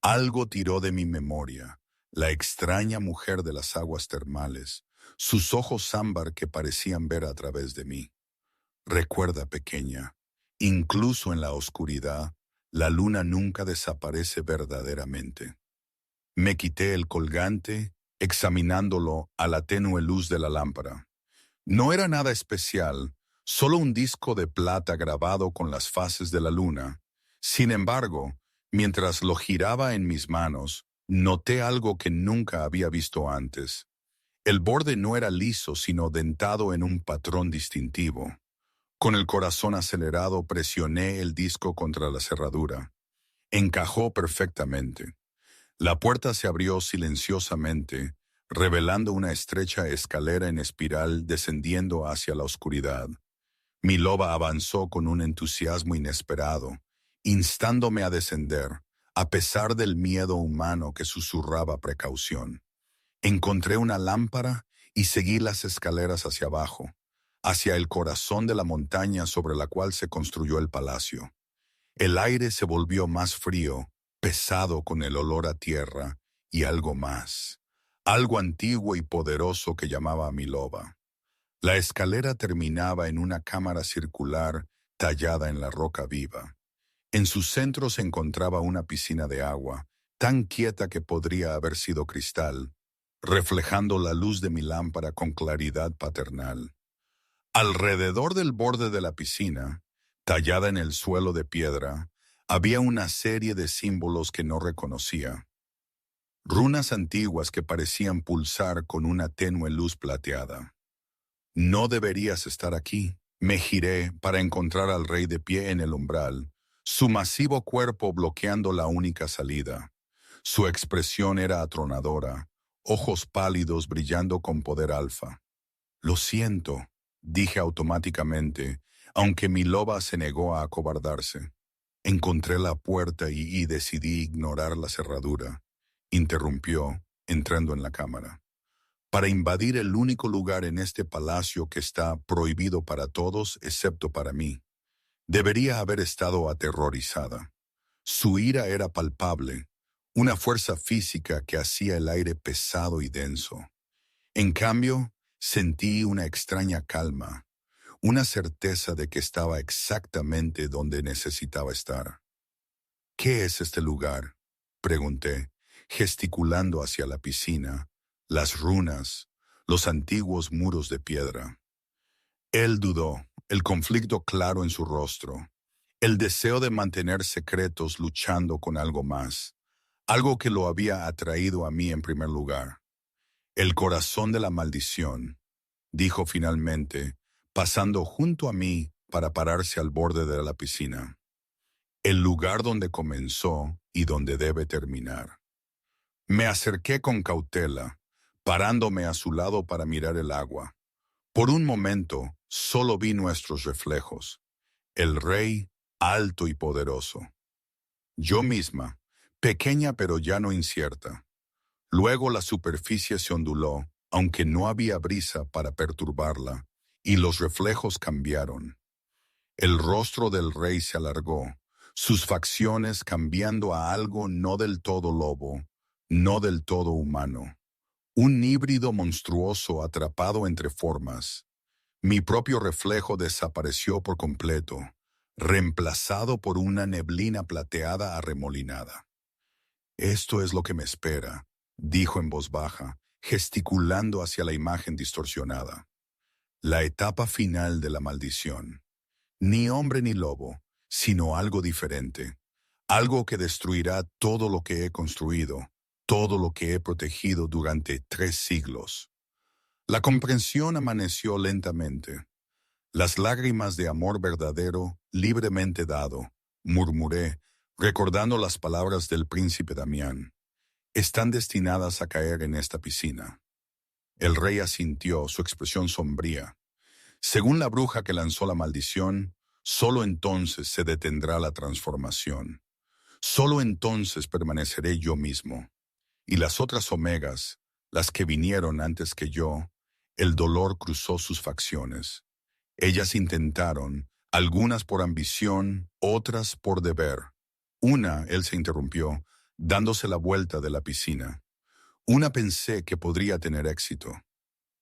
Algo tiró de mi memoria, la extraña mujer de las aguas termales, sus ojos ámbar que parecían ver a través de mí. Recuerda, pequeña, incluso en la oscuridad, la luna nunca desaparece verdaderamente. Me quité el colgante, examinándolo a la tenue luz de la lámpara. No era nada especial, solo un disco de plata grabado con las fases de la luna. Sin embargo, mientras lo giraba en mis manos, noté algo que nunca había visto antes. El borde no era liso, sino dentado en un patrón distintivo. Con el corazón acelerado presioné el disco contra la cerradura. Encajó perfectamente. La puerta se abrió silenciosamente, revelando una estrecha escalera en espiral descendiendo hacia la oscuridad. Mi loba avanzó con un entusiasmo inesperado, instándome a descender, a pesar del miedo humano que susurraba precaución. Encontré una lámpara y seguí las escaleras hacia abajo, hacia el corazón de la montaña sobre la cual se construyó el palacio. El aire se volvió más frío, pesado con el olor a tierra y algo más, algo antiguo y poderoso que llamaba a mi loba. La escalera terminaba en una cámara circular tallada en la roca viva. En su centro se encontraba una piscina de agua, tan quieta que podría haber sido cristal, reflejando la luz de mi lámpara con claridad paternal. Alrededor del borde de la piscina, tallada en el suelo de piedra, había una serie de símbolos que no reconocía. Runas antiguas que parecían pulsar con una tenue luz plateada. No deberías estar aquí. Me giré para encontrar al rey de pie en el umbral, su masivo cuerpo bloqueando la única salida. Su expresión era atronadora, ojos pálidos brillando con poder alfa. Lo siento, dije automáticamente, aunque mi loba se negó a acobardarse. Encontré la puerta y decidí ignorar la cerradura. Interrumpió, entrando en la cámara. Para invadir el único lugar en este palacio que está prohibido para todos excepto para mí. Debería haber estado aterrorizada. Su ira era palpable, una fuerza física que hacía el aire pesado y denso. En cambio, sentí una extraña calma, una certeza de que estaba exactamente donde necesitaba estar. ¿Qué es este lugar?, pregunté, gesticulando hacia la piscina, las runas, los antiguos muros de piedra. Él dudó, el conflicto claro en su rostro, el deseo de mantener secretos luchando con algo más, algo que lo había atraído a mí en primer lugar. El corazón de la maldición, dijo finalmente, pasando junto a mí para pararse al borde de la piscina. El lugar donde comenzó y donde debe terminar. Me acerqué con cautela, parándome a su lado para mirar el agua. Por un momento, solo vi nuestros reflejos. El rey, alto y poderoso. Yo misma, pequeña pero ya no incierta. Luego la superficie se onduló, aunque no había brisa para perturbarla, y los reflejos cambiaron. El rostro del rey se alargó, sus facciones cambiando a algo no del todo lobo, no del todo humano. Un híbrido monstruoso atrapado entre formas. Mi propio reflejo desapareció por completo, reemplazado por una neblina plateada arremolinada. «Esto es lo que me espera», dijo en voz baja, gesticulando hacia la imagen distorsionada. La etapa final de la maldición. Ni hombre ni lobo, sino algo diferente. Algo que destruirá todo lo que he construido, todo lo que he protegido durante 3 siglos. La comprensión amaneció lentamente. Las lágrimas de amor verdadero, libremente dado, murmuré, recordando las palabras del príncipe Damián. Están destinadas a caer en esta piscina. El rey asintió, su expresión sombría. Según la bruja que lanzó la maldición, solo entonces se detendrá la transformación. Solo entonces permaneceré yo mismo. Y las otras omegas, las que vinieron antes que yo, el dolor cruzó sus facciones. Ellas intentaron, algunas por ambición, otras por deber. Una, él se interrumpió, dándose la vuelta de la piscina. Una pensé que podría tener éxito.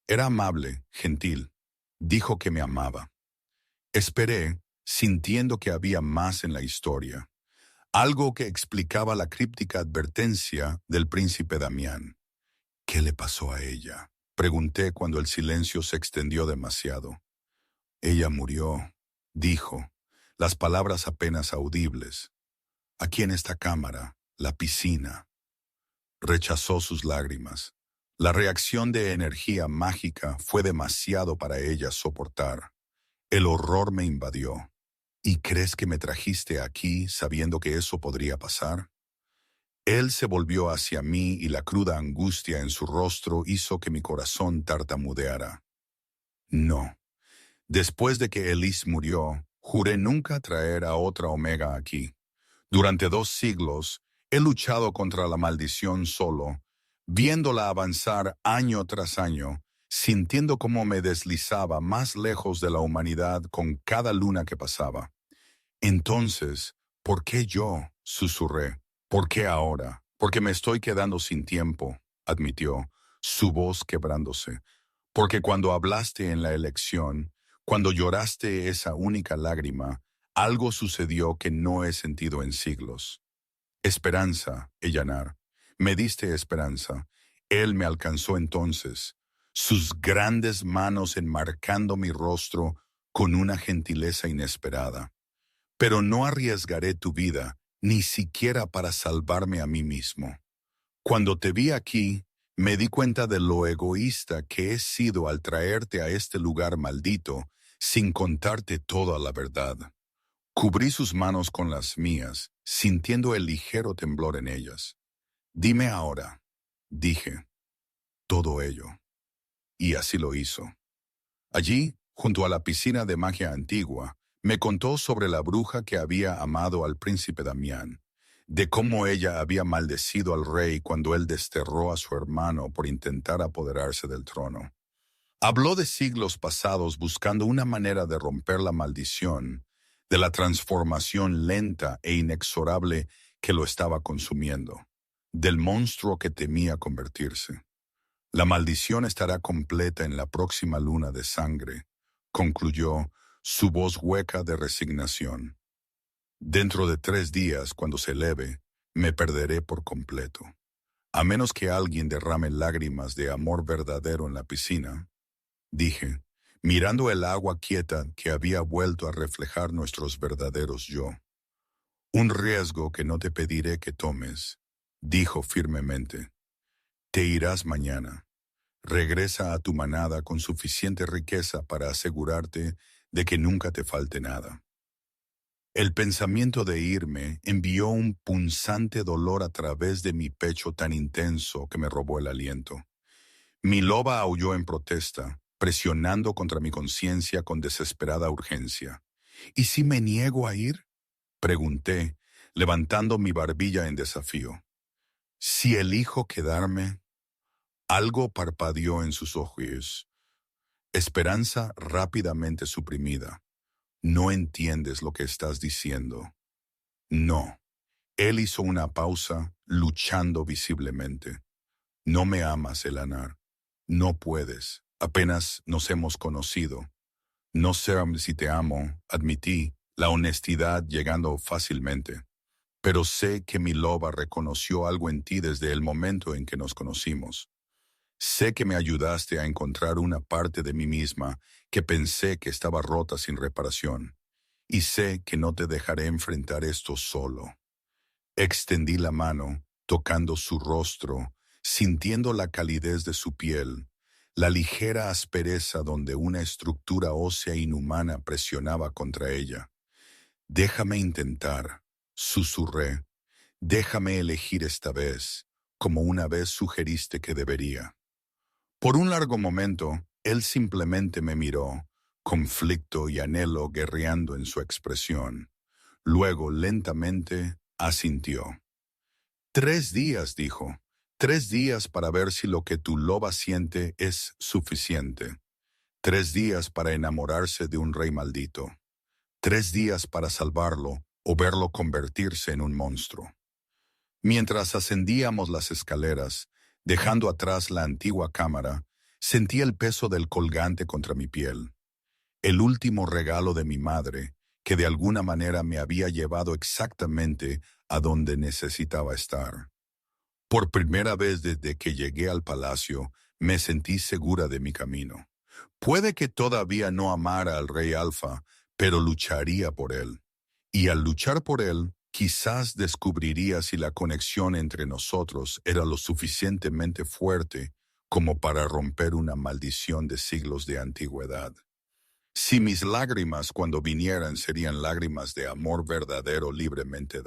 Era amable, gentil. Dijo que me amaba. Esperé, sintiendo que había más en la historia. Algo que explicaba la críptica advertencia del príncipe Damián. ¿Qué le pasó a ella?, pregunté cuando el silencio se extendió demasiado. Ella murió, dijo, las palabras apenas audibles. Aquí en esta cámara, la piscina. Rechazó sus lágrimas. La reacción de energía mágica fue demasiado para ella soportar. El horror me invadió. ¿Y crees que me trajiste aquí sabiendo que eso podría pasar? Él se volvió hacia mí y la cruda angustia en su rostro hizo que mi corazón tartamudeara. No. Después de que Elise murió, juré nunca traer a otra Omega aquí. Durante 2 siglos he luchado contra la maldición solo, viéndola avanzar año tras año, sintiendo cómo me deslizaba más lejos de la humanidad con cada luna que pasaba. Entonces, ¿por qué yo? Susurré. ¿Por qué ahora? Porque me estoy quedando sin tiempo, admitió, su voz quebrándose. Porque cuando hablaste en la elección, cuando lloraste esa única lágrima, algo sucedió que no he sentido en siglos. Esperanza, Ellanar. Me diste esperanza. Él me alcanzó entonces, sus grandes manos enmarcando mi rostro con una gentileza inesperada. Pero no arriesgaré tu vida, ni siquiera para salvarme a mí mismo. Cuando te vi aquí, me di cuenta de lo egoísta que he sido al traerte a este lugar maldito sin contarte toda la verdad. Cubrí sus manos con las mías, sintiendo el ligero temblor en ellas. Dime ahora, dije, todo ello. Y así lo hizo. Allí, junto a la piscina de magia antigua, me contó sobre la bruja que había amado al príncipe Damián, de cómo ella había maldecido al rey cuando él desterró a su hermano por intentar apoderarse del trono. Habló de siglos pasados buscando una manera de romper la maldición, de la transformación lenta e inexorable que lo estaba consumiendo, del monstruo que temía convertirse. La maldición estará completa en la próxima luna de sangre, concluyó, su voz hueca de resignación. Dentro de 3 días, cuando se eleve, me perderé por completo. A menos que alguien derrame lágrimas de amor verdadero en la piscina, dije, mirando el agua quieta que había vuelto a reflejar nuestros verdaderos yo. Un riesgo que no te pediré que tomes, dijo firmemente. Te irás mañana. Regresa a tu manada con suficiente riqueza para asegurarte de que nunca te falte nada. El pensamiento de irme envió un punzante dolor a través de mi pecho tan intenso que me robó el aliento. Mi loba aulló en protesta, presionando contra mi conciencia con desesperada urgencia. ¿Y si me niego a ir? Pregunté, levantando mi barbilla en desafío. Si elijo quedarme, algo parpadeó en sus ojos. Esperanza rápidamente suprimida. No entiendes lo que estás diciendo. No. Él hizo una pausa, luchando visiblemente. No me amas, Elanar. No puedes. Apenas nos hemos conocido. No sé si te amo, admití, la honestidad llegando fácilmente. Pero sé que mi loba reconoció algo en ti desde el momento en que nos conocimos. Sé que me ayudaste a encontrar una parte de mí misma que pensé que estaba rota sin reparación. Y sé que no te dejaré enfrentar esto solo. Extendí la mano, tocando su rostro, sintiendo la calidez de su piel, la ligera aspereza donde una estructura ósea inhumana presionaba contra ella. Déjame intentar, susurré. Déjame elegir esta vez, como una vez sugeriste que debería. Por un largo momento, él simplemente me miró, conflicto y anhelo guerreando en su expresión. Luego, lentamente, asintió. 3 días, dijo. 3 días para ver si lo que tu loba siente es suficiente. 3 días para enamorarse de un rey maldito. 3 días para salvarlo o verlo convertirse en un monstruo. Mientras ascendíamos las escaleras, dejando atrás la antigua cámara, sentí el peso del colgante contra mi piel. El último regalo de mi madre, que de alguna manera me había llevado exactamente a donde necesitaba estar. Por primera vez desde que llegué al palacio, me sentí segura de mi camino. Puede que todavía no amara al rey Alfa, pero lucharía por él. Y al luchar por él, quizás descubriría si la conexión entre nosotros era lo suficientemente fuerte como para romper una maldición de siglos de antigüedad. Si mis lágrimas cuando vinieran serían lágrimas de amor verdadero libremente